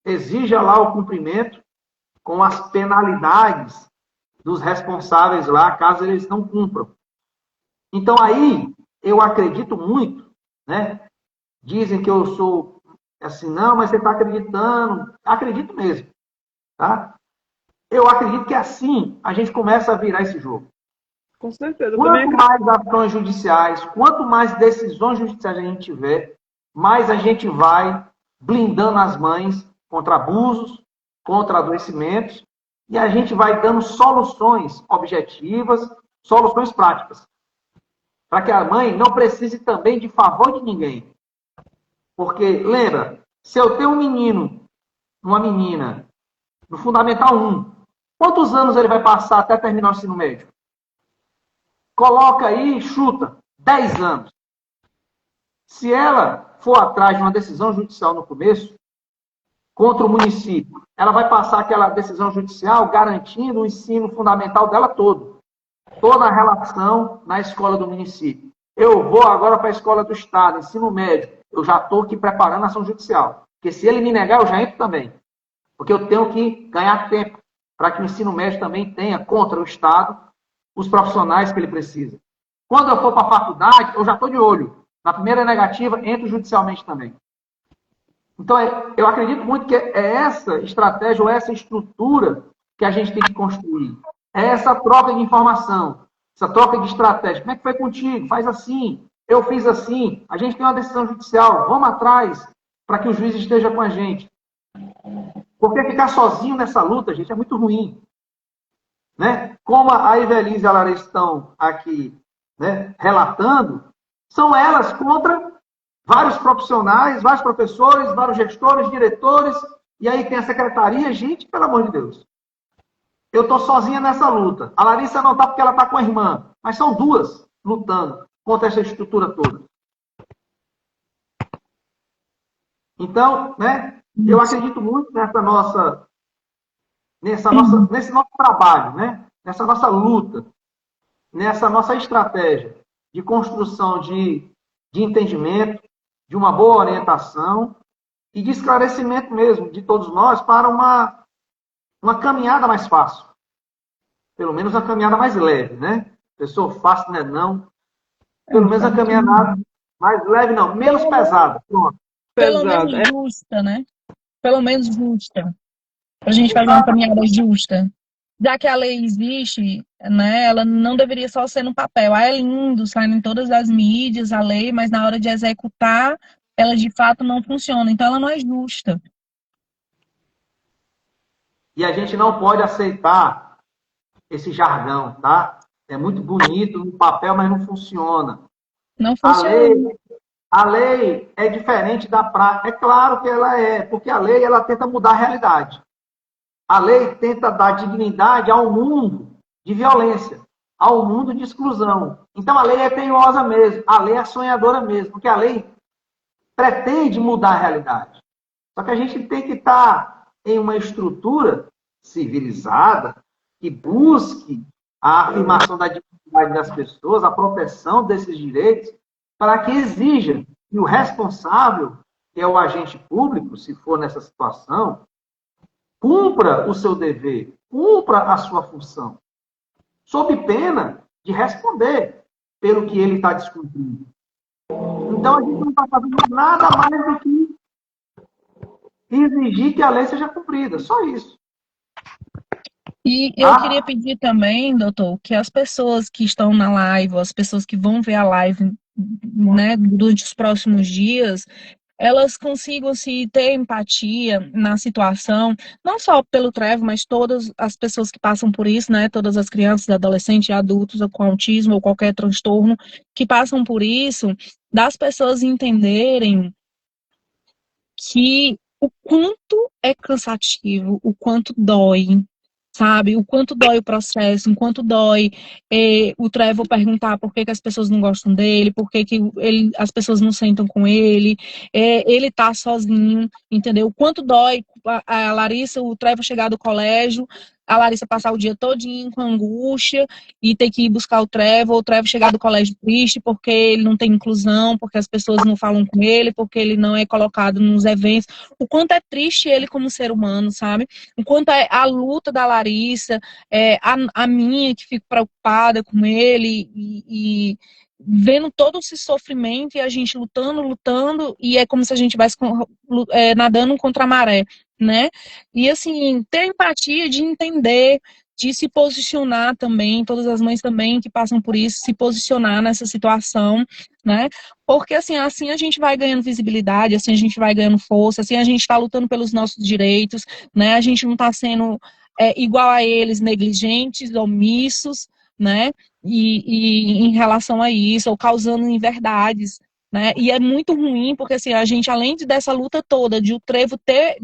Exija lá o cumprimento com as penalidades dos responsáveis lá, caso eles não cumpram. Então, aí, eu acredito muito, né? Dizem que eu sou assim, não, mas você está acreditando. Acredito mesmo. Tá? Eu acredito que assim a gente começa a virar esse jogo. Com certeza. Quanto mais ações judiciais, quanto mais decisões judiciais a gente tiver, mais a gente vai blindando as mães contra abusos, contra adoecimentos, e a gente vai dando soluções objetivas, soluções práticas, para que a mãe não precise também de favor de ninguém. Porque, lembra, se eu tenho um menino, uma menina, no Fundamental 1, quantos anos ele vai passar até terminar o ensino médio? Coloca aí, chuta, 10 anos. Se ela for atrás de uma decisão judicial no começo, contra o município, ela vai passar aquela decisão judicial garantindo o ensino fundamental dela todo. Toda a relação na escola do município. Eu vou agora para a escola do Estado, ensino médio. Eu já estou aqui preparando a ação judicial. Porque se ele me negar, eu já entro também. Porque eu tenho que ganhar tempo para que o ensino médio também tenha contra o Estado os profissionais que ele precisa. Quando eu for para a faculdade, eu já estou de olho. Na primeira negativa, entro judicialmente também. Então, eu acredito muito que é essa estratégia ou essa estrutura que a gente tem que construir. É essa troca de informação, essa troca de estratégia. Como é que foi contigo? Faz assim. Eu fiz assim. A gente tem uma decisão judicial. Vamos atrás para que o juiz esteja com a gente. Porque ficar sozinho nessa luta, gente, é muito ruim. Né? Como a Ivelise e a Larissa estão aqui, né, relatando, são elas contra vários profissionais, vários professores, vários gestores, diretores, e aí tem a secretaria. Gente, pelo amor de Deus. Eu estou sozinha nessa luta. A Larissa não está porque ela está com a irmã, mas são duas lutando contra essa estrutura toda. Então, né, eu acredito muito nesse nosso trabalho, né, nessa nossa luta, nessa nossa estratégia de construção de entendimento, de uma boa orientação e de esclarecimento mesmo de todos nós para uma caminhada mais fácil. Pelo menos uma caminhada mais leve, né? Pessoa fácil, né? Não. Pelo menos a caminhada mais leve, não. Menos pesada. Pronto. Pelo menos justa, né? Pelo menos justa. Para a gente fazer uma caminhada justa. Já que a lei existe, né, ela não deveria só ser no papel. Ah, é lindo, sai em todas as mídias a lei, mas na hora de executar, ela de fato não funciona. Então, ela não é justa. E a gente não pode aceitar esse jargão, tá? É muito bonito no papel, mas não funciona. Não funciona. A lei é diferente da prática. É claro que ela é, porque a lei ela tenta mudar a realidade. A lei tenta dar dignidade ao mundo de violência, ao mundo de exclusão. Então a lei é teimosa mesmo, a lei é sonhadora mesmo, porque a lei pretende mudar a realidade. Só que a gente tem que estar em uma estrutura civilizada que busque a afirmação da dignidade das pessoas, a proteção desses direitos, para que exija que o responsável, que é o agente público, se for nessa situação, cumpra o seu dever, cumpra a sua função, sob pena de responder pelo que ele está descumprindo. Então, a gente não está fazendo nada mais do que exigir que a lei seja cumprida, só isso. E eu queria pedir também, doutor, que as pessoas que estão na live, as pessoas que vão ver a live, né, durante os próximos dias, elas consigam se ter empatia na situação, não só pelo Trevo, mas todas as pessoas que passam por isso, né? Todas as crianças, adolescentes, adultos com autismo ou qualquer transtorno que passam por isso, das pessoas entenderem que o quanto é cansativo, o quanto dói, sabe? O quanto dói o processo, o quanto dói o Trevor perguntar por que as pessoas não gostam dele, por que as pessoas não sentam com ele, ele tá sozinho, entendeu? O quanto dói a Larissa, o Trevor chegar do colégio, a Larissa passar o dia todinho com angústia e ter que ir buscar o Trevor chegar do colégio triste porque ele não tem inclusão, porque as pessoas não falam com ele, porque ele não é colocado nos eventos. O quanto é triste ele como ser humano, sabe? O quanto é a luta da Larissa, a minha que fico preocupada com ele e vendo todo esse sofrimento e a gente lutando, e é como se a gente estivesse nadando contra a maré, né? E assim, ter empatia de entender de se posicionar também, todas as mães também que passam por isso, se posicionar nessa situação, né? Porque assim a gente vai ganhando visibilidade, assim a gente vai ganhando força, assim a gente está lutando pelos nossos direitos, né? A gente não está sendo igual a eles, negligentes, omissos, né? E em relação a isso, ou causando inverdades, né? E é muito ruim, porque assim, a gente, além dessa luta toda, de o Trevo ter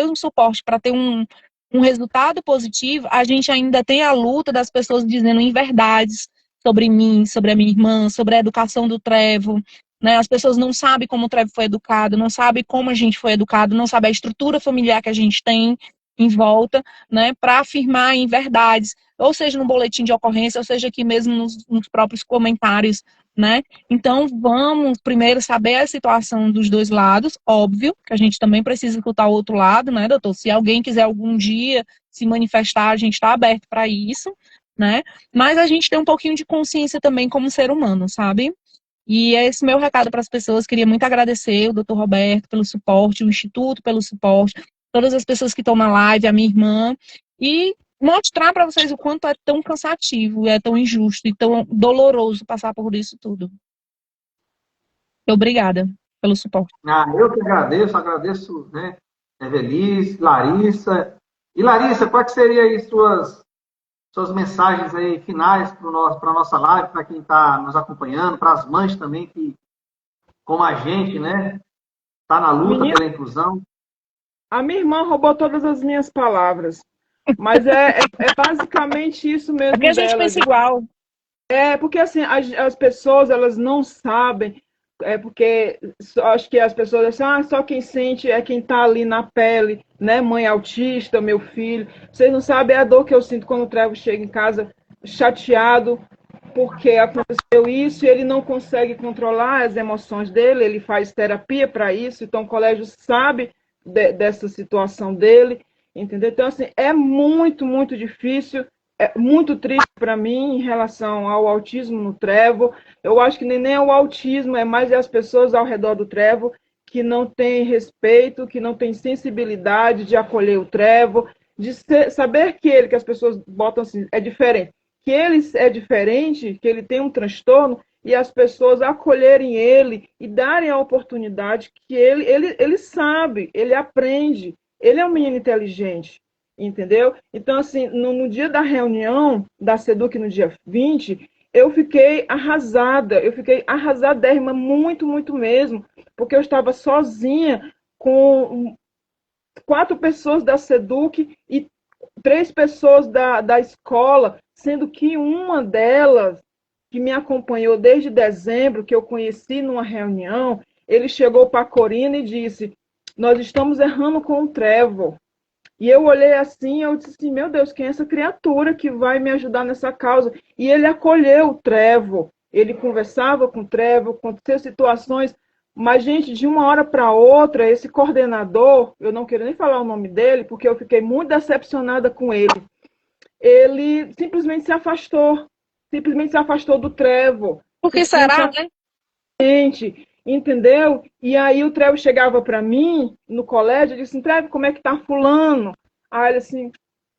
um suporte para ter um resultado positivo, a gente ainda tem a luta das pessoas dizendo inverdades sobre mim, sobre a minha irmã, sobre a educação do Trevo, né? As pessoas não sabem como o Trevo foi educado, não sabem como a gente foi educado, não sabem a estrutura familiar que a gente tem em volta, né, para afirmar inverdades, ou seja, no boletim de ocorrência, ou seja, aqui mesmo nos próprios comentários, né? Então, vamos primeiro saber a situação dos dois lados, óbvio, que a gente também precisa escutar o outro lado, né, doutor? Se alguém quiser algum dia se manifestar, a gente está aberto para isso, né? Mas a gente tem um pouquinho de consciência também como ser humano, sabe? E esse meu recado para as pessoas, queria muito agradecer o doutor Roberto pelo suporte, o Instituto pelo suporte, todas as pessoas que estão na live, a minha irmã, e mostrar para vocês o quanto é tão cansativo, é tão injusto e tão doloroso passar por isso tudo. Obrigada pelo suporte. Eu que agradeço, né, Evelice, Larissa. E Larissa, quais seriam aí suas mensagens aí finais para a nossa live, para quem está nos acompanhando, para as mães também que, como a gente, né, está na luta pela inclusão? A minha irmã roubou todas as minhas palavras, mas é basicamente isso mesmo. Porque a gente pensa igual. Porque assim, as pessoas, elas não sabem, porque acho que as pessoas dizem, só quem sente é quem está ali na pele, né? Mãe autista, meu filho. Vocês não sabem a dor que eu sinto quando o Trevo chega em casa chateado, porque aconteceu isso e ele não consegue controlar as emoções dele, ele faz terapia para isso, então o colégio sabe dessa situação dele, entendeu? Então, assim, é muito, muito difícil, é muito triste para mim em relação ao autismo no Trevo. Eu acho que nem é o autismo, é mais as pessoas ao redor do Trevo que não têm respeito, que não têm sensibilidade de acolher o Trevo, de saber que as pessoas botam assim, é diferente, que ele é diferente, que ele tem um transtorno, e as pessoas acolherem ele e darem a oportunidade que ele sabe, ele aprende, ele é um menino inteligente, entendeu? Então, assim, no dia da reunião da SEDUC, no dia 20, eu fiquei arrasadérrima, muito, muito mesmo, porque eu estava sozinha com 4 pessoas da SEDUC e 3 pessoas da escola, sendo que uma delas, que me acompanhou desde dezembro, que eu conheci numa reunião, ele chegou para a Corina e disse, nós estamos errando com o Trevo. E eu olhei assim, eu disse assim, meu Deus, quem é essa criatura que vai me ajudar nessa causa? E ele acolheu o Trevo, ele conversava com o Trevo, aconteceu situações, mas, gente, de uma hora para outra, esse coordenador, eu não quero nem falar o nome dele, porque eu fiquei muito decepcionada com ele simplesmente se afastou do Trevo. Por que será, né? Entendeu? E aí o Trevo chegava para mim no colégio e disse assim, Trevo, como é que tá fulano? Aí ele assim,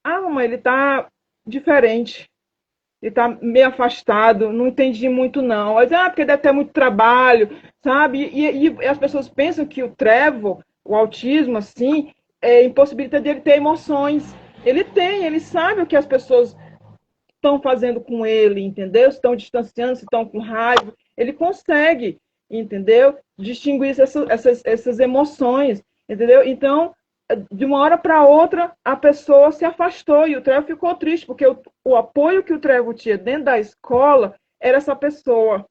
mamãe, ele tá diferente. Ele tá meio afastado, não entendi muito não. Eu disse, porque deve ter muito trabalho, sabe? E as pessoas pensam que o Trevo, o autismo, assim, impossibilita de ele ter emoções. Ele tem, ele sabe o que as pessoas estão fazendo com ele, entendeu? Se estão distanciando, se estão com raiva. Ele consegue, entendeu? Distinguir essas emoções, entendeu? Então, de uma hora para outra, a pessoa se afastou e o Trevo ficou triste, porque o apoio que o Trevo tinha dentro da escola era essa pessoa,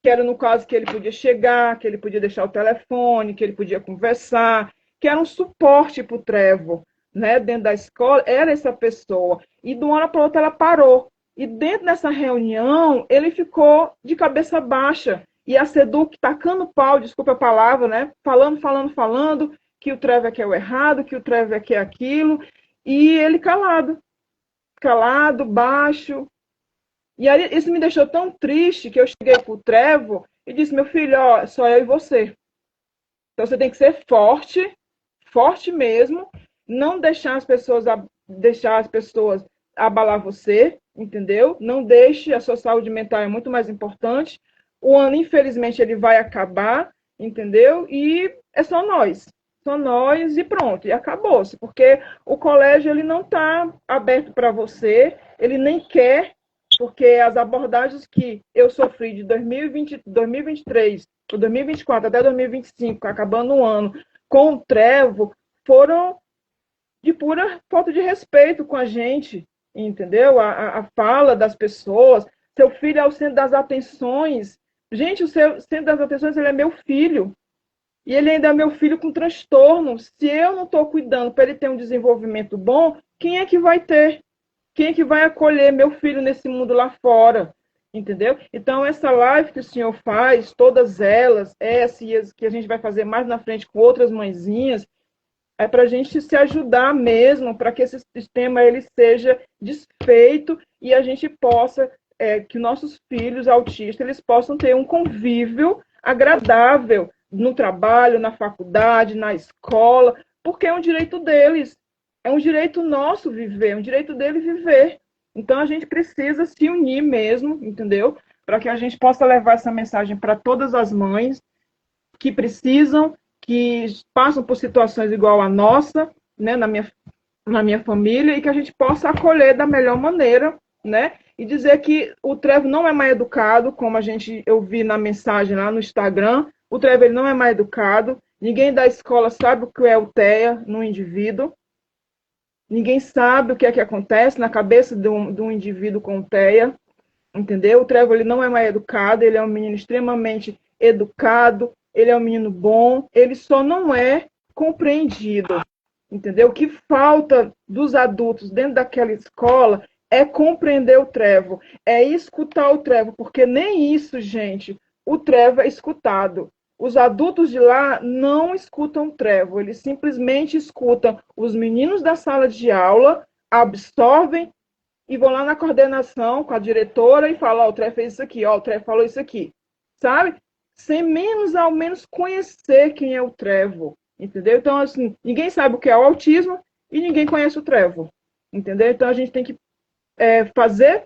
que era no caso que ele podia chegar, que ele podia deixar o telefone, que ele podia conversar, que era um suporte para o Trevo, né? Dentro da escola, era essa pessoa. E de uma hora para outra ela parou. E dentro dessa reunião, ele ficou de cabeça baixa. E a SEDUC tacando pau, desculpa a palavra, né? Falando, que o Trevo é que é o errado, que o Trevo é que é aquilo. E ele calado, baixo. E aí isso me deixou tão triste que eu cheguei pro Trevo e disse, meu filho, só eu e você. Então você tem que ser forte mesmo, não deixar as pessoas deixar as pessoas abalar você, entendeu? Não deixe, a sua saúde mental é muito mais importante. O ano, infelizmente, ele vai acabar, entendeu? E é só nós e pronto, e acabou-se, porque o colégio ele não está aberto para você, ele nem quer, porque as abordagens que eu sofri de 2020, 2023, 2024 até 2025, acabando o ano, com o Trevo, foram de pura falta de respeito com a gente, entendeu? A fala das pessoas, seu filho é o centro das atenções. Gente, o seu centro das atenções, ele é meu filho. E ele ainda é meu filho com transtorno. Se eu não estou cuidando para ele ter um desenvolvimento bom, quem é que vai ter? Quem é que vai acolher meu filho nesse mundo lá fora? Entendeu? Então, essa live que o senhor faz, todas elas, essa e as que a gente vai fazer mais na frente com outras mãezinhas, é para a gente se ajudar mesmo, para que esse sistema ele seja desfeito e a gente possa, que nossos filhos autistas eles possam ter um convívio agradável no trabalho, na faculdade, na escola, porque é um direito deles, é um direito nosso viver, é um direito dele viver. Então a gente precisa se unir mesmo, entendeu? Para que a gente possa levar essa mensagem para todas as mães que precisam, que passam por situações igual a nossa, né, na minha família, e que a gente possa acolher da melhor maneira, né? E dizer que o Trevo não é mais educado, como eu vi na mensagem lá no Instagram, o Trevo ele não é mais educado, ninguém da escola sabe o que é o TEA no indivíduo, ninguém sabe o que é que acontece na cabeça de um indivíduo com o TEA, entendeu? O Trevo ele não é mais educado, ele é um menino extremamente educado, ele é um menino bom, ele só não é compreendido, entendeu? O que falta dos adultos dentro daquela escola é compreender o Trevo, é escutar o Trevo, porque nem isso, gente, o Trevo é escutado. Os adultos de lá não escutam o Trevo, eles simplesmente escutam os meninos da sala de aula, absorvem e vão lá na coordenação com a diretora e falam, o Trevo fez isso aqui, o Trevo falou isso aqui, sabe? Sem menos, ao menos, conhecer quem é o Trevo, entendeu? Então, assim, ninguém sabe o que é o autismo e ninguém conhece o Trevo, entendeu? Então, a gente tem que fazer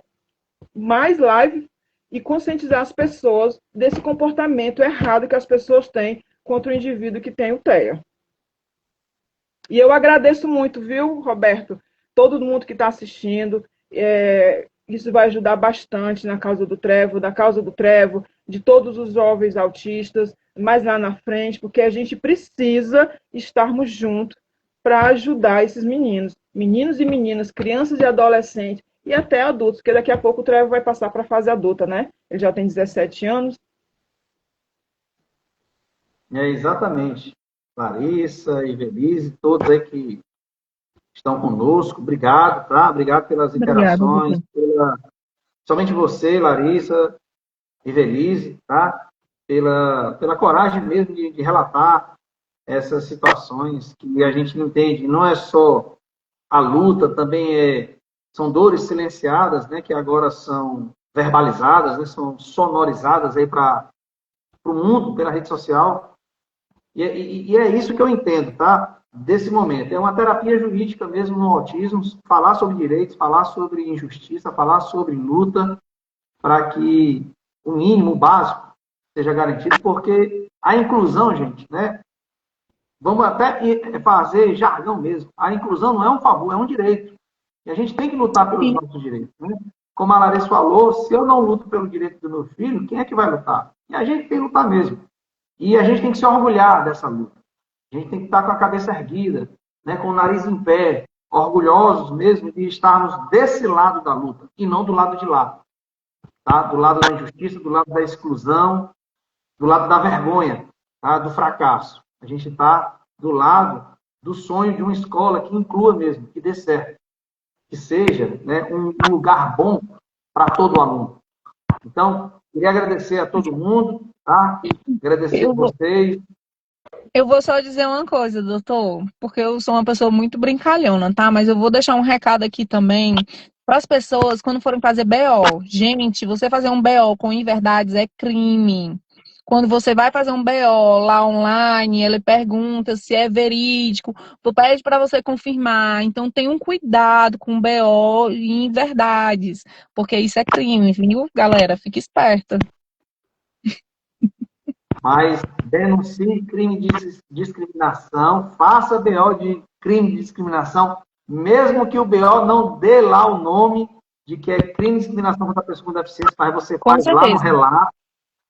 mais live e conscientizar as pessoas desse comportamento errado que as pessoas têm contra o indivíduo que tem o TEA. E eu agradeço muito, viu, Roberto? Todo mundo que está assistindo, isso vai ajudar bastante na causa do Trevo, da causa do Trevo, de todos os jovens autistas, mais lá na frente, porque a gente precisa estarmos juntos para ajudar esses meninos e meninas, crianças e adolescentes, e até adultos, porque daqui a pouco o Trevo vai passar para a fase adulta, né? Ele já tem 17 anos. Exatamente. Larissa, Ivelise, todos aí que estão conosco, obrigado, tá? Obrigado pelas interações, somente você, Larissa, Ivelise, tá? Pela coragem mesmo de relatar essas situações que a gente entende, não é só a luta, também são dores silenciadas, né, que agora são verbalizadas, né, são sonorizadas aí para o mundo, pela rede social, e é isso que eu entendo, tá? Desse momento. É uma terapia jurídica mesmo no autismo, falar sobre direitos, falar sobre injustiça, falar sobre luta, para que o mínimo, o básico, seja garantido, porque a inclusão, gente, né? Vamos até fazer jargão mesmo. A inclusão não é um favor, é um direito. E a gente tem que lutar pelos nossos direitos, né? Como a Larissa falou, se eu não luto pelo direito do meu filho, quem é que vai lutar? E a gente tem que lutar mesmo. E a gente tem que se orgulhar dessa luta. A gente tem que estar com a cabeça erguida, né? Com o nariz em pé, orgulhosos mesmo de estarmos desse lado da luta, e não do lado de lá. Tá? Do lado da injustiça, do lado da exclusão, do lado da vergonha, tá? Do fracasso. A gente está do lado do sonho de uma escola que inclua mesmo, que dê certo. Que seja, né, um lugar bom para todo aluno. Então, queria agradecer a todo mundo, tá? Agradecer a vocês. Eu vou só dizer uma coisa, doutor, porque eu sou uma pessoa muito brincalhona, tá? Mas eu vou deixar um recado aqui também para as pessoas quando forem fazer BO. Gente, você fazer um BO com inverdades é crime. Quando você vai fazer um BO lá online, ele pergunta se é verídico, pede para você confirmar. Então, tenha um cuidado com o BO e inverdades, porque isso é crime, viu, galera? Fique esperta. Mas denuncie crime de discriminação, faça BO de crime de discriminação, mesmo que o BO não dê lá o nome de que é crime de discriminação contra a pessoa com deficiência, mas você Com faz lá no certeza. relato.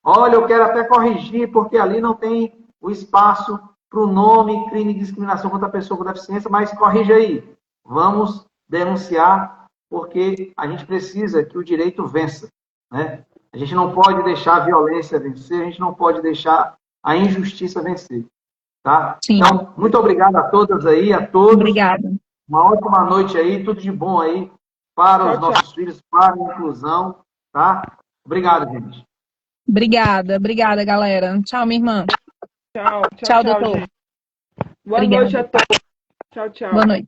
Olha, eu quero até corrigir, porque ali não tem o espaço para o nome crime de discriminação contra a pessoa com deficiência, mas corrige aí. Vamos denunciar, porque a gente precisa que o direito vença, né? A gente não pode deixar a violência vencer, a gente não pode deixar a injustiça vencer, tá? Sim. Então, muito obrigado a todas aí, a todos. Obrigada. Uma ótima noite aí, tudo de bom aí para os nossos filhos, para a inclusão, tá? Obrigado, gente. Obrigada, galera. Tchau, minha irmã. Tchau, Tchau, doutor. gente. Boa Obrigada. noite a todos. Tchau, tchau. Boa noite.